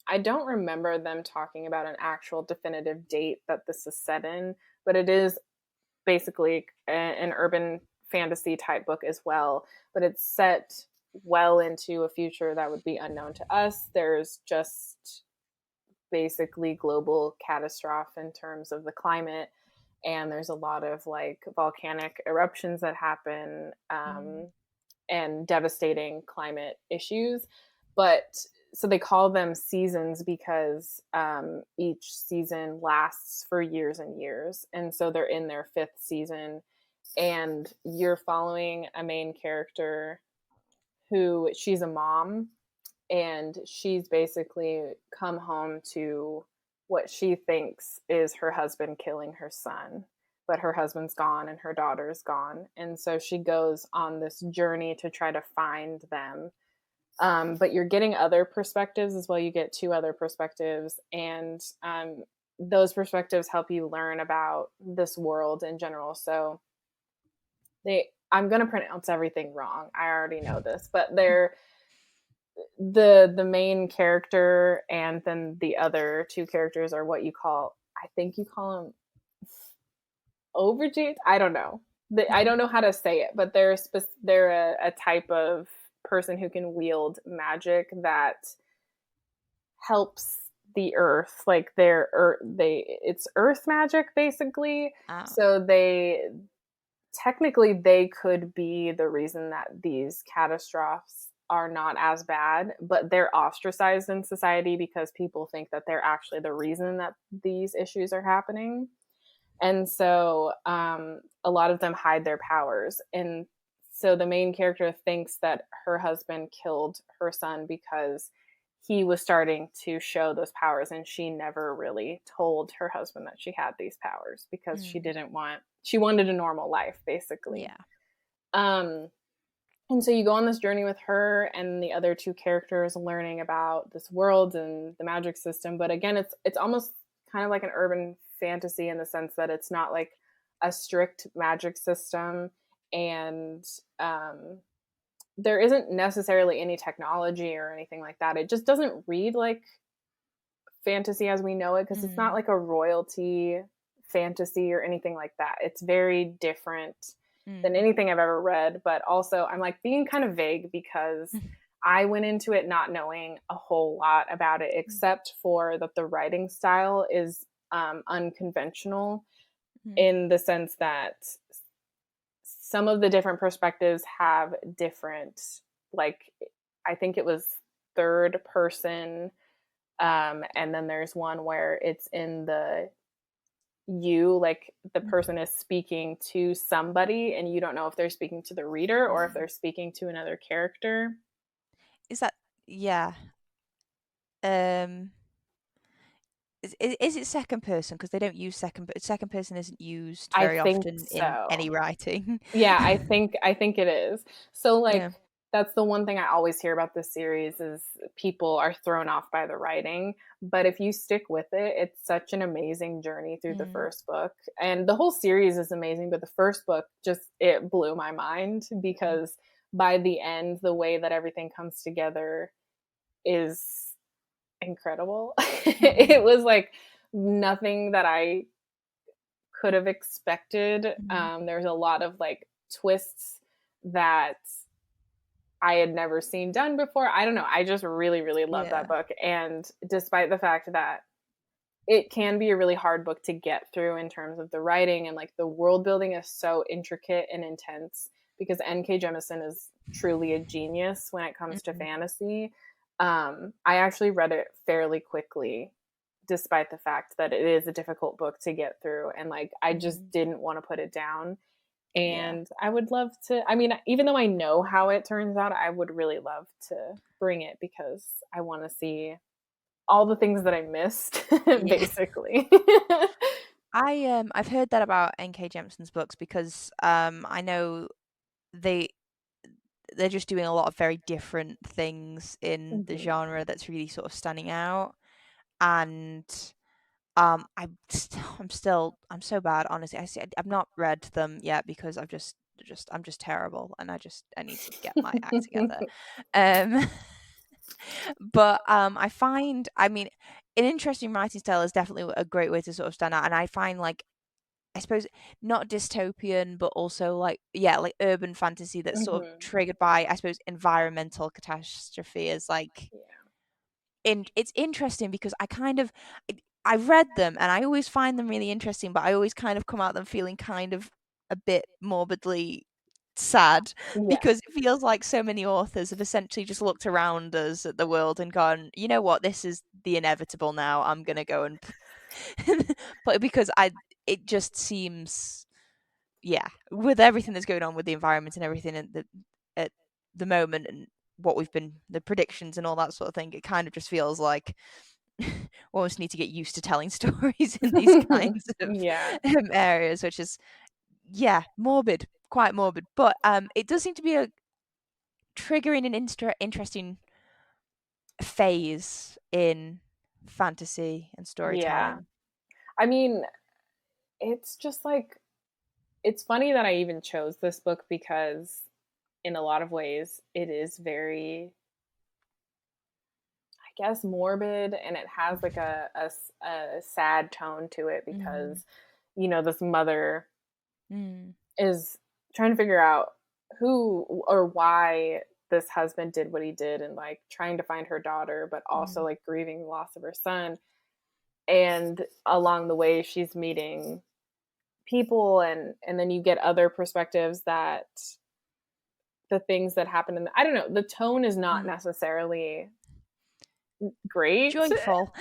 I don't remember them talking about an actual definitive date that this is set in, but it is basically an urban fantasy type book as well, but it's set well into a future that would be unknown to us. There's just basically global catastrophe in terms of the climate, and there's a lot of like volcanic eruptions that happen, and devastating climate issues. But so they call them seasons because each season lasts for years and years, and so they're in their fifth season, and you're following a main character who, she's a mom, and she's basically come home to what she thinks is her husband killing her son, but her husband's gone and her daughter's gone, and so she goes on this journey to try to find them. But you're getting other perspectives as well. You get two other perspectives, and those perspectives help you learn about this world in general. So I'm going to pronounce everything wrong, I already know this, but they're the main character, and then the other two characters are what you call, I think you call them overgees. I don't know. I don't know how to say it, but they're a type of person who can wield magic that helps the earth. Like it's earth magic basically. Oh. So they technically they could be the reason that these catastrophes are not as bad, but they're ostracized in society because people think that they're actually the reason that these issues are happening. And so a lot of them hide their powers. And so the main character thinks that her husband killed her son because he was starting to show those powers, and she never really told her husband that she had these powers because she wanted a normal life, basically. Yeah. And so you go on this journey with her and the other two characters, learning about this world and the magic system. But again, it's almost kind of like an urban fantasy in the sense that it's not like a strict magic system, and there isn't necessarily any technology or anything like that. It just doesn't read like fantasy as we know it, because it's not like a royalty fantasy or anything like that. It's very different than anything I've ever read. But also I'm like being kind of vague because I went into it not knowing a whole lot about it, except for that the writing style is unconventional in the sense that some of the different perspectives have different, like, I think it was third person, and then there's one where it's in the you, like the person is speaking to somebody and you don't know if they're speaking to the reader or if they're speaking to another character. Is that, yeah. Is it second person? Because they don't use second person isn't used I very think often in so. any writing. Yeah, I think it is. So like Yeah. that's the one thing I always hear about this series is people are thrown off by the writing. But if you stick with it, it's such an amazing journey through the first book. And the whole series is amazing, but the first book just, it blew my mind because by the end, the way that everything comes together is incredible. It was like nothing that I could have expected. There's a lot of like twists that I had never seen done before. I don't know. I just really, really love that book. And despite the fact that it can be a really hard book to get through in terms of the writing and like the world building is so intricate and intense because N.K. Jemisin is truly a genius when it comes to fantasy. I actually read it fairly quickly, despite the fact that it is a difficult book to get through. And like, I just didn't want to put it down. And I would love to, I mean, even though I know how it turns out, I would really love to bring it because I want to see all the things that I missed, basically. I've heard that about N.K. Jemisin's books because I know they're just doing a lot of very different things in the genre that's really sort of standing out. And I'm so bad, honestly. I've not read them yet because I'm just terrible, and I need to get my act together. But I find, I mean, an interesting writing style is definitely a great way to sort of stand out, and I find like I suppose not dystopian, but also like like urban fantasy that's sort of Mhm. triggered by, I suppose, environmental catastrophe is like Yeah. it's interesting because I read them and I always find them really interesting, but I always kind of come out them feeling kind of a bit morbidly sad Yes. because it feels like so many authors have essentially just looked around us at the world and gone, you know what, this is the inevitable now. I'm gonna go and but because it just seems with everything that's going on with the environment and everything at the moment and what we've been the predictions and all that sort of thing, it kind of just feels like we almost need to get used to telling stories in these kinds of Yeah. areas, which is morbid, quite morbid. But it does seem to be a triggering an interesting phase in fantasy and Yeah. storytelling. I mean, it's just like it's funny that I even chose this book because in a lot of ways it is very, I guess, morbid, and it has like a sad tone to it Mm. because this mother Mm. is trying to figure out who or why this husband did what he did, and like trying to find her daughter, but also Mm. like grieving the loss of her son. And along the way she's meeting people, and then you get other perspectives that the things that happen in I don't know, the tone is not Mm. necessarily great. Joyful.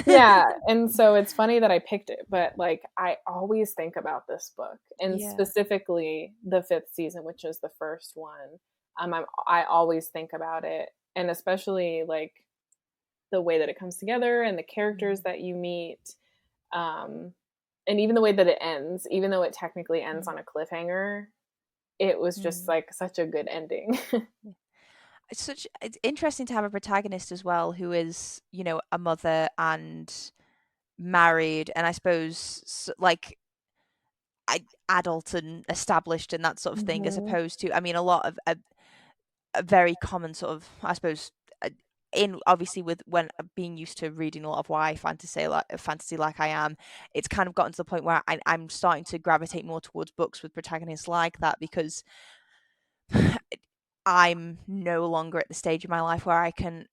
Yeah, and so it's funny that I picked it, but like I always think about this book, and Yeah. specifically the fifth season, which is the first one. I always think about it, and especially like the way that it comes together and the characters Mm. that you meet, um, and even the way that it ends, even though it technically ends Mm. on a cliffhanger, it was just Mm. like such a good ending. It's interesting to have a protagonist as well who is, a mother and married, and I suppose like adult and established and that sort of thing, as Mhm. opposed to, I mean, a lot of a very common sort of, I suppose, in obviously with when being used to reading a lot of YA fantasy like I am, it's kind of gotten to the point where I'm starting to gravitate more towards books with protagonists like that because I'm no longer at the stage of my life where I can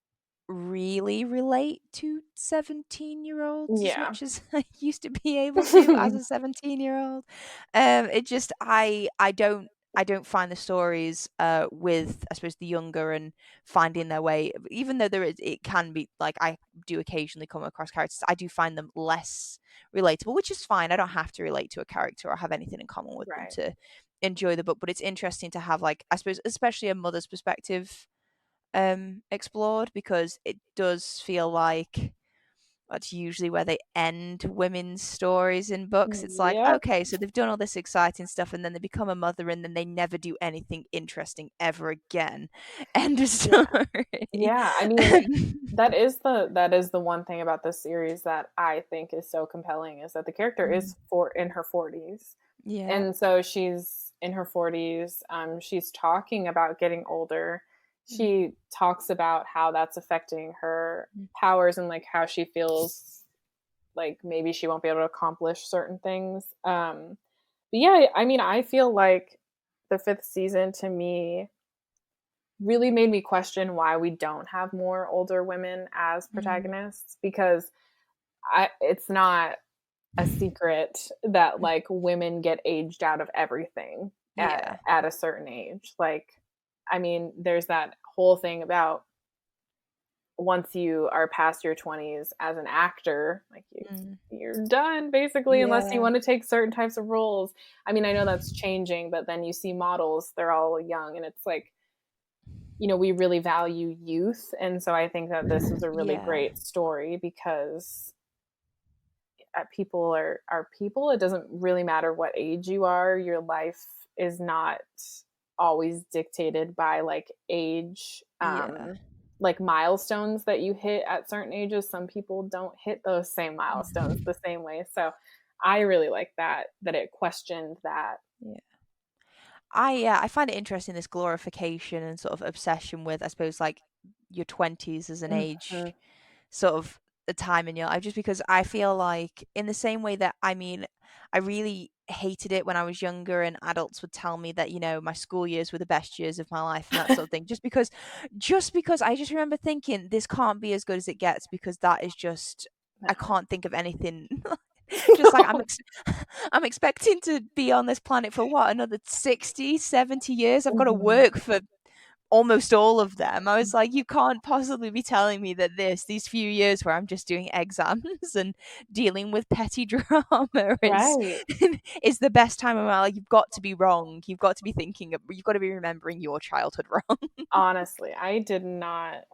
really relate to 17-year-olds as Yeah. much as I used to be able to as a 17-year-old. It just I don't find the stories with, I suppose, the younger and finding their way, even though it can be like I do occasionally come across characters, I do find them less relatable, which is fine. I don't have to relate to a character or have anything in common with them Right. to enjoy the book, but it's interesting to have, like, I suppose, especially a mother's perspective explored, because it does feel like that's usually where they end women's stories in books. It's like, Yep. okay, so they've done all this exciting stuff and then they become a mother and then they never do anything interesting ever again. End of Yeah. story. Yeah, I mean, that is the one thing about this series that I think is so compelling, is that the character Mm. is in her 40s. Yeah. And so she's in her 40s. She's talking about getting older. Mm. She talks about how that's affecting her Mm. powers, and like how she feels like maybe she won't be able to accomplish certain things. But yeah, I mean, I feel like the fifth season to me really made me question why we don't have more older women as Mm. protagonists, because it's not a secret that like women get aged out of everything Yeah. at a certain age. Like, I mean, there's that whole thing about once you are past your 20s as an actor, like Mm. you're done basically, unless you Yeah. want to take certain types of roles. I mean, I know that's changing, but then you see models, they're all young, and it's like, we really value youth. And so I think that this was a really Yeah. great story because people are people. It doesn't really matter what age you are. Your life is not always dictated by like age, Yeah. like milestones that you hit at certain ages. Some people don't hit those same milestones Mm. the same way. So I really like that it questioned that. Yeah. I find it interesting, this glorification and sort of obsession with, I suppose, like your 20s as an Mhm. age, sort of. a time in your life, just because I feel like in the same way that, I mean, I really hated it when I was younger and adults would tell me that, my school years were the best years of my life and that sort of thing, just because I just remember thinking this can't be as good as it gets, because that is just, I No. can't think of anything. Just like I'm expecting to be on this planet for what, another 60, 70 years. I've got to Mhm. work for almost all of them. I was like, you can't possibly be telling me that these few years where I'm just doing exams and dealing with petty drama Right. is the best time of my life. You've got to be wrong. You've got to be you've got to be remembering your childhood wrong. Honestly, I did not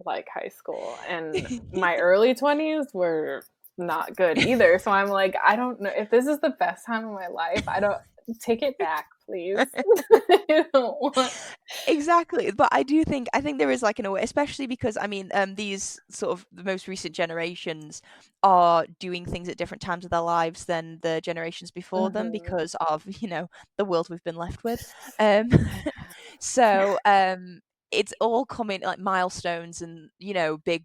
like high school, and my early 20s were not good either. So I'm like, I don't know if this is the best time of my life. I don't take it back, please. I don't want. Exactly, but I think there is like in a way, especially because I mean, these sort of the most recent generations are doing things at different times of their lives than the generations before them Mhm. because of the world we've been left with. Um, so it's all coming like milestones and big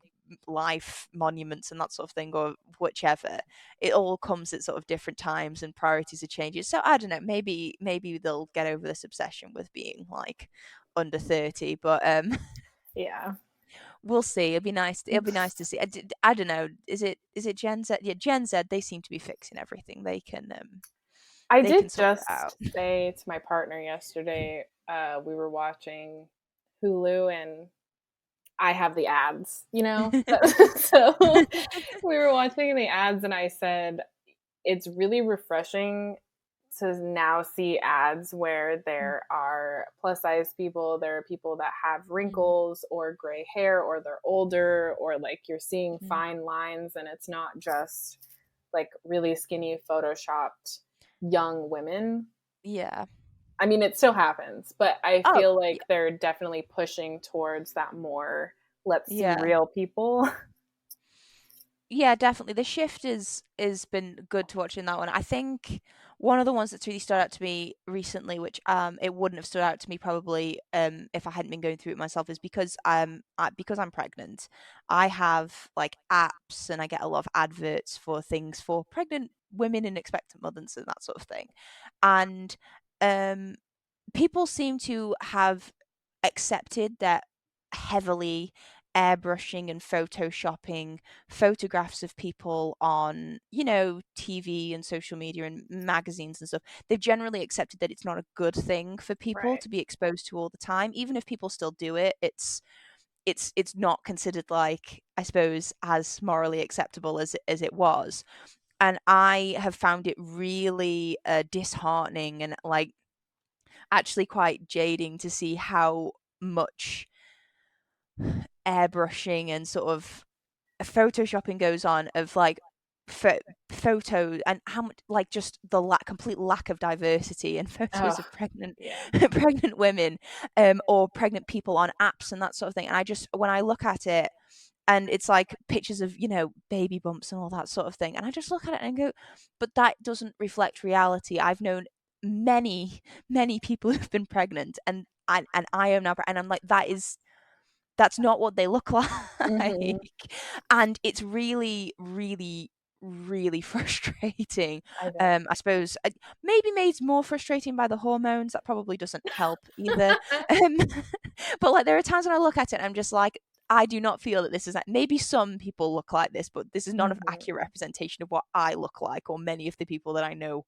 life monuments and that sort of thing, or whichever. It all comes at sort of different times and priorities are changing. So I don't know, maybe they'll get over this obsession with being like under 30, but Yeah. we'll see. It'll be nice to see. I don't know, is it Gen Z? Yeah, Gen Z, they seem to be fixing everything. I They can did sort it out. just say to my partner yesterday, we were watching Hulu and I have the ads, so we were watching the ads and I said, it's really refreshing to now see ads where there are plus size people, there are people that have Mm, wrinkles or gray hair or they're older or like you're seeing mm. fine lines and it's not just like really skinny photoshopped young women. Yeah. I mean, it still happens, but I Oh, feel yeah. like they're definitely pushing towards that more let's see Yeah. real people. Yeah, definitely. The shift is been good to watch in that one. I think one of the ones that's really stood out to me recently, which it wouldn't have stood out to me probably if I hadn't been going through it myself, is because I'm pregnant. I have like apps and I get a lot of adverts for things for pregnant women and expectant mothers and that sort of thing. And um people seem to have accepted that heavily airbrushing and photoshopping photographs of people on, TV and social media and magazines and stuff. They've generally accepted that it's not a good thing for people Right. to be exposed to all the time. Even if people still do it, it's not considered like, I suppose, as morally acceptable as it was. And I have found it really disheartening and like actually quite jading to see how much airbrushing and sort of photoshopping goes on of like pho- photo, and how much like just the complete lack of diversity in photos Oh, of pregnant yeah. pregnant women or pregnant people on apps and that sort of thing. And I just, when I look at it, and it's like pictures of baby bumps and all that sort of thing, and I just look at it and go, but that doesn't reflect reality. I've known many people who've been pregnant, and I am now and I'm like, that's not what they look like. Mhm. And it's really, really, really frustrating. I bet. I suppose maybe made more frustrating by the hormones. That probably doesn't help either. Um, but like there are times when I look at it and I'm just like, I do not feel that this is like, maybe some people look like this, but this is not an Mhm. accurate representation of what I look like or many of the people that I know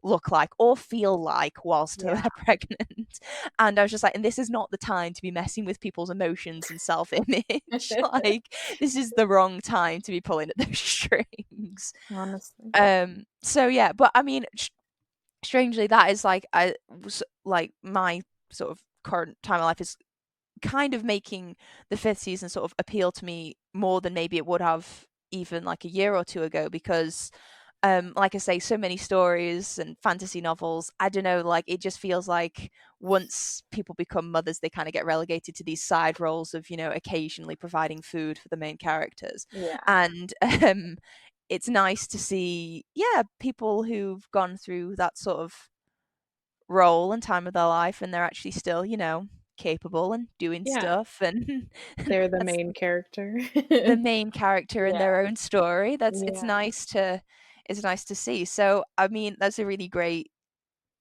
look like or feel like whilst they're Yeah. pregnant. And I was just like, and this is not the time to be messing with people's emotions and self image. Like, this is the wrong time to be pulling at those strings. Honestly. So yeah, but I mean, strangely, that is like, I was like, my sort of current time of life is kind of making the fifth season sort of appeal to me more than maybe it would have even like a year or two ago, because like I say, so many stories and fantasy novels, I don't know, like it just feels like once people become mothers they kind of get relegated to these side roles of occasionally providing food for the main characters. Yeah. And it's nice to see, yeah, people who've gone through that sort of role and time of their life and they're actually still capable and doing Yeah, stuff, and they're the that's main character. the main character in Yeah, their own story. That's yeah. it's nice to see. So I mean, that's a really great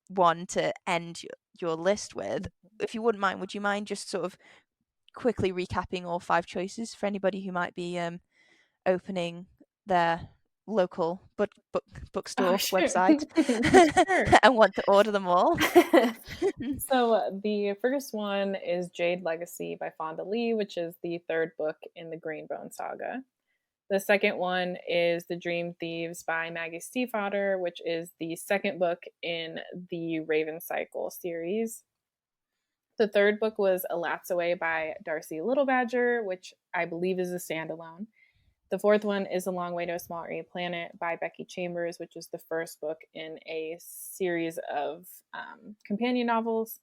one to end your list with. If you wouldn't mind, would you mind just sort of quickly recapping all five choices for anybody who might be opening their local Oh, bookstore sure. website Sure. and want to order them all? So the first one is Jade Legacy by Fonda Lee, which is the third book in the Greenbone saga. The second one is The Dream Thieves by Maggie Stiefvater, which is the second book in the Raven Cycle series. The third book was Elatsoe by Darcie Little Badger, which I believe is a standalone. The fourth one is A Long Way to a Small Area Planet by Becky Chambers, which is the first book in a series of companion novels.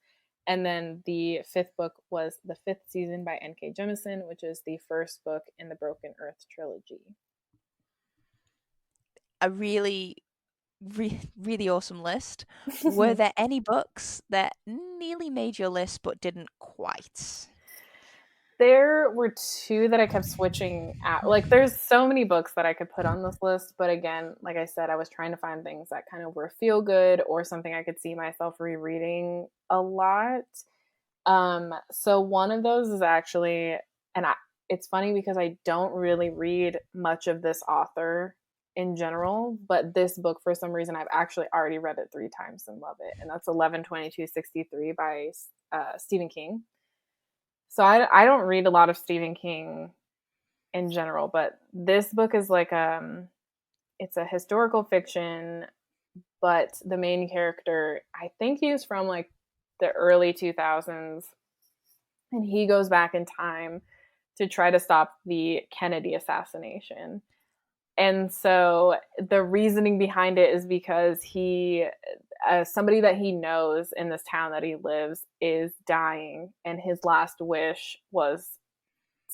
And then the fifth book was The Fifth Season by N.K. Jemisin, which is the first book in the Broken Earth trilogy. A really awesome list. Were there any books that nearly made your list but didn't quite? There were two that I kept switching out. Like, there's so many books that I could put on this list, but again, like I said, I was trying to find things that kind of were feel good or something I could see myself rereading a lot. So one of those is actually, and it's funny because I don't really read much of this author in general, but this book, for some reason, I've actually already read it 3 times and love it, and that's 11/22/63 by Stephen King. So I don't read a lot of Stephen King in general, but this book is like it's a historical fiction, but the main character, I think he's from like the early 2000s, and he goes back in time to try to stop the Kennedy assassination. And so the reasoning behind it is because somebody that he knows in this town that he lives is dying, and his last wish was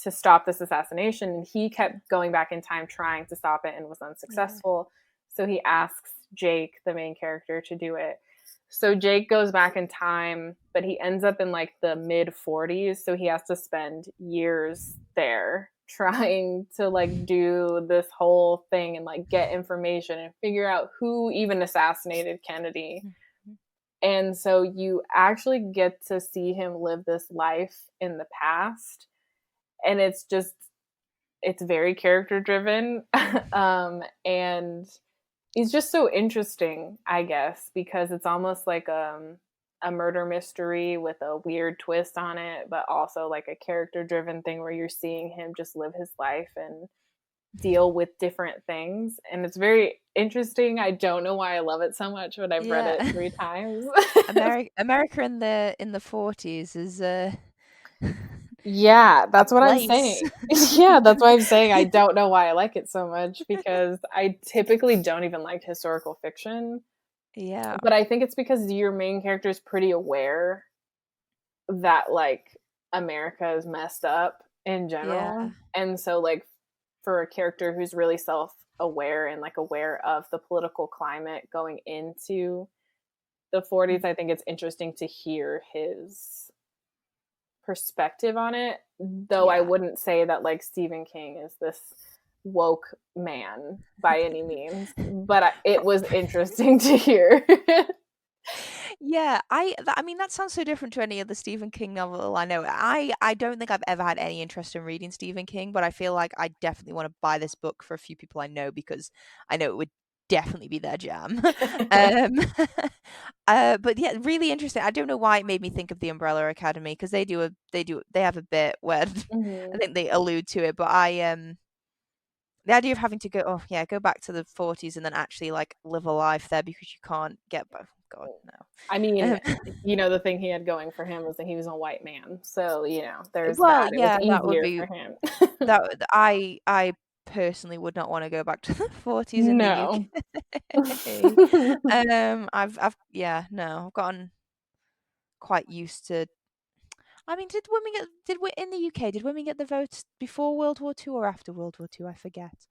to stop this assassination. And he kept going back in time trying to stop it and was unsuccessful. So he asks Jake, the main character, to do it. So Jake goes back in time, but he ends up in like the mid 40s. So he has to spend years there trying to like do this whole thing and like get information and figure out who even assassinated Kennedy. And so you actually get to see him live this life in the past. And it's very character driven. And he's just so interesting, I guess, because it's almost like a murder mystery with a weird twist on it, but also like a character driven thing where you're seeing him just live his life and deal with different things. And it's very interesting. I don't know why I love it so much, but I've read it Yeah. 3 times. America in the 40s is Yeah, a that's what I'm place. saying. Yeah, that's why I'm saying I don't know why I like it so much, because I typically don't even like historical fiction. Yeah. But I think it's because your main character is pretty aware that like America is messed up in Yeah. general. And so like for a character who's really self-aware and like aware of the political climate going into the 40s, I think it's interesting to hear his perspective on it, though I Yeah. wouldn't say that like Stephen King is this woke man by any means, but it was interesting to hear. Yeah, I mean that sounds so different to any other Stephen King novel I know. I don't think I've ever had any interest in reading Stephen King, but I feel like I definitely want to buy this book for a few people I know because I know it would definitely be their jam. um but yeah, really interesting. I don't know why it made me think of the Umbrella Academy because they have a bit where I Mhm. think they allude to it, but I the idea of having to go back to the 40s and then actually like live a life there because you can't get both. God, I mean, no. the thing he had going for him was that he was a white man. So, there's Well, that. It was yeah, that would easier be for him. I personally would not want to go back to the 40s in the No. UK. I've yeah, no, I've gotten quite used to. I mean, did we in the UK? Did women get the vote before World War II or after World War II? I forget.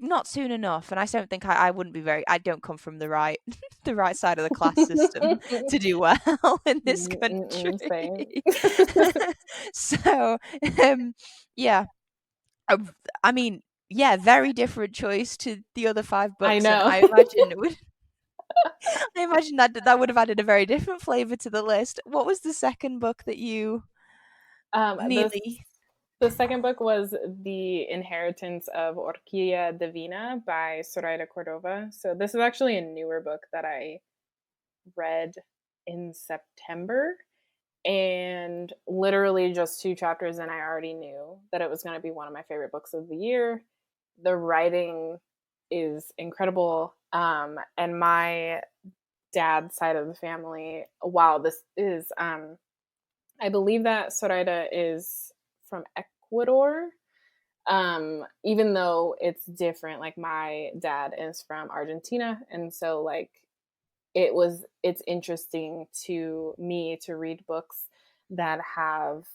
not soon enough, and I don't think I wouldn't be very. I don't come from the right the right side of the class system to do well in this country. Same. So, yeah, I, I mean, yeah, very different choice to the other five I books, and know. I imagine it would. I imagine that would have added a very different flavor to the list. What was the second book that you um, the nearly? the second book was The Inheritance of Orquídea Divina by Zoraida Córdova. So this is actually a newer book that I read in September, and literally just 2 chapters in, I already knew that it was going to be one of my favorite books of the year. The writing is incredible, and my dad's side of the family, while this is, I believe that Zoraida is from Ecuador, even though it's different. Like my dad is from Argentina, and so like it's interesting to me to read books that have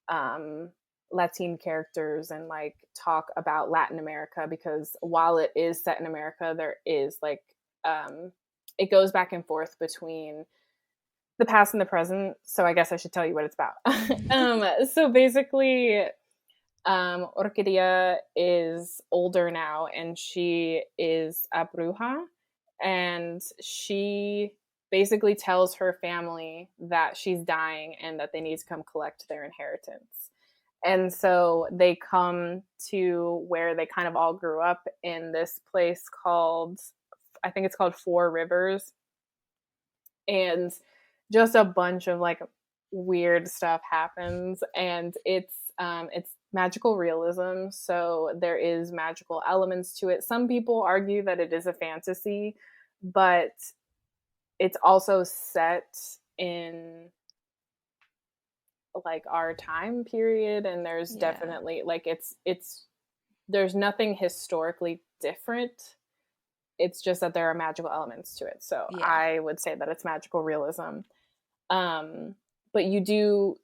um Latin characters and like talk about Latin America, because while it is set in America, there is like um it goes back and forth between the past and the present. So I guess I should tell you what it's about. So basically, Orquídea is older now, and she is a bruja, and she basically tells her family that she's dying and that they need to come collect their inheritance. And so they come to where they kind of all grew up, in this place called, I think it's called Four Rivers. And just a bunch of like weird stuff happens, and it's magical realism, so there is magical elements to it. Some people argue that it is a fantasy, but it's also set in like our time period, and there's Yeah, definitely like it's there's nothing historically different. It's just that there are magical elements to it, so yeah, I would say that it's magical realism. um but you do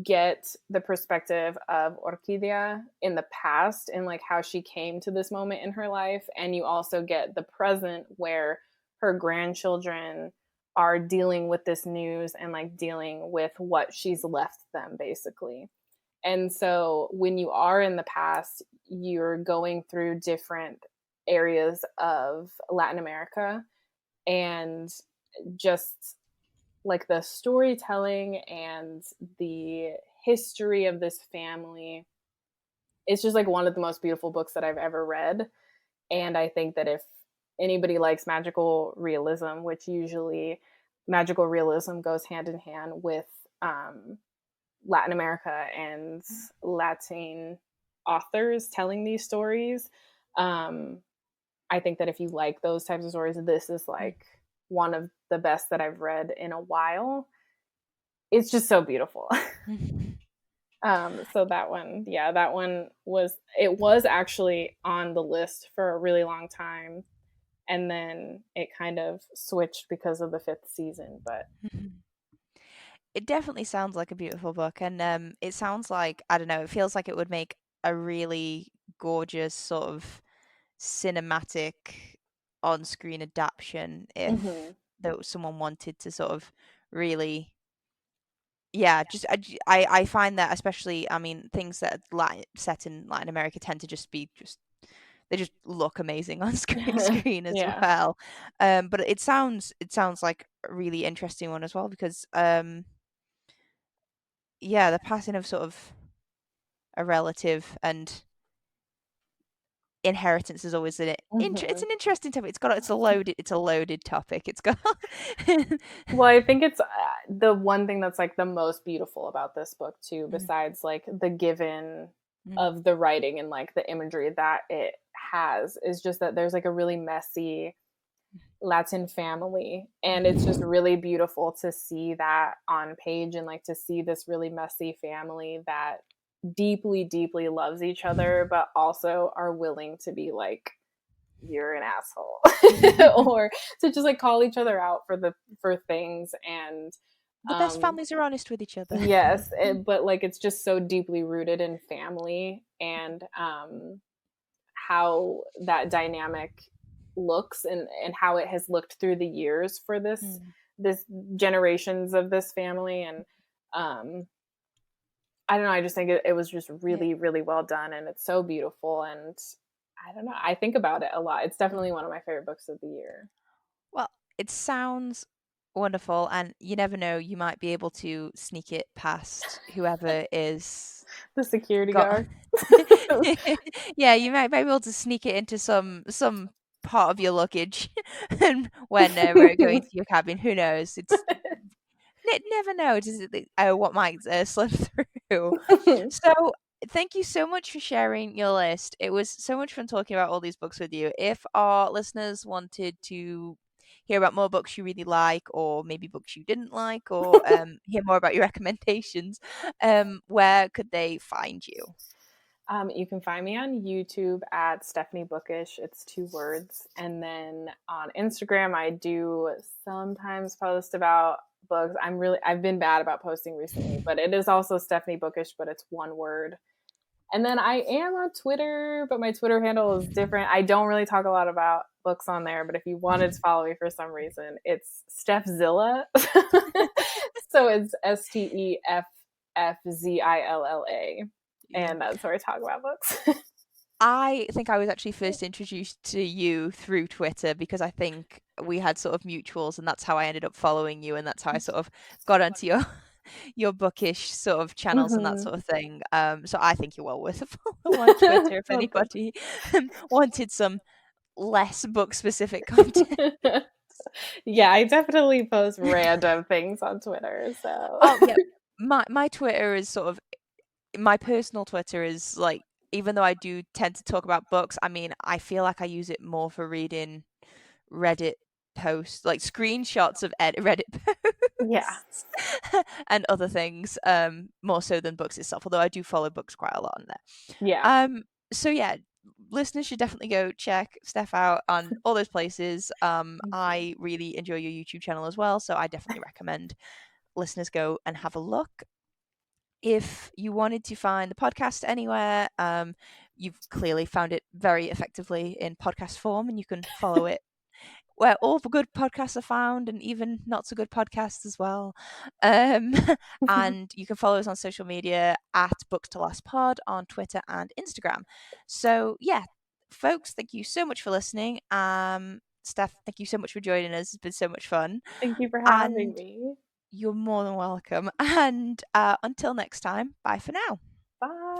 get the perspective of Orquídea in the past, and like how she came to this moment in her life, and you also get the present where her grandchildren are dealing with this news and like dealing with what she's left them basically. And so when you are in the past, you're going through different areas of Latin America, and just like the storytelling and the history of this family, it's just like one of the most beautiful books that I've ever read. And I think that if anybody likes magical realism, which usually magical realism goes hand in hand with Latin America and Latin authors telling these stories, um, I think that if you like those types of stories, this is like one of the best that I've read in a while. It's just so beautiful. So that one, yeah, that one was, it was actually on the list for a really long time, and then it kind of switched because of the fifth season. But it definitely sounds like a beautiful book, and it sounds like, I don't know, it feels like it would make a really gorgeous sort of cinematic on-screen adaptation if mhm, someone wanted to sort of really, yeah, just I find that, especially, I mean, things that are set in Latin America tend to just be just, they just look amazing on screen as yeah, well. But it sounds like a really interesting one as well, because yeah, the passing of sort of a relative and inheritance is always it's mhm. an interesting topic. It's a loaded topic. It's got Well, I think it's the one thing that's like the most beautiful about this book too, besides like the given Mm, of the writing and like the imagery that it has, is just that there's like a really messy Latin family, and it's just mm. really beautiful to see that on page, and like to see this really messy family that deeply deeply loves each other, but also are willing to be like, you're an asshole, or to just like call each other out for the for things. And The best um families are honest with each other. yes, but like it's just so deeply rooted in family, and how that dynamic looks and how it has looked through the years for this generations of this family. And I don't know, I just think it was just really, really well done, and it's so beautiful. And I don't know, I think about it a lot. It's definitely one of my favorite books of the year. Well, it sounds wonderful, and you never know, you might be able to sneak it past whoever is The security got. guard. Yeah, you might be able to sneak it into some part of your luggage, and when we're going to your cabin, who knows? It's never know. Does it? What might slip through? So. Thank you so much for sharing your list. It was so much fun talking about all these books with you. If our listeners wanted to hear about more books you really like, or maybe books you didn't like, or hear more about your recommendations, where could they find you? You can find me on YouTube at Stephanie Bookish. It's 2 words. And then on Instagram, I do sometimes post about books. I've been bad about posting recently, but it is also Stephanie Bookish, but it's 1 word. And then I am on Twitter, but my Twitter handle is different. I don't really talk a lot about books on there, but if you wanted to follow me for some reason, it's Stephzilla. So it's STEFFZILLA. And that's where I talk about books. I think I was actually first introduced to you through Twitter, because I think we had sort of mutuals, and that's how I ended up following you, and that's how I sort of got onto your bookish sort of channels and that sort of thing. So I think you're well worth a follow on Twitter if anybody wanted some less book specific content. Yeah, I definitely post random things on Twitter. So yeah, my Twitter is sort of, my personal Twitter is like, even though I do tend to talk about books, I mean, I feel like I use it more for reading Reddit posts, like screenshots of Reddit posts, and other things, more so than books itself. Although I do follow books quite a lot on there. Yeah. So yeah, listeners should definitely go check Steph out on all those places. I really enjoy your YouTube channel as well, so I definitely recommend listeners go and have a look. If you wanted to find the podcast anywhere, you've clearly found it very effectively in podcast form, and you can follow it where all the good podcasts are found, and even not so good podcasts as well. And you can follow us on social media at Books to Last Pod on Twitter and Instagram. So yeah, folks, thank you so much for listening. Steph, thank you so much for joining us. It's been so much fun. Thank you for having And me. you're more than welcome. And until next time, bye for now. Bye.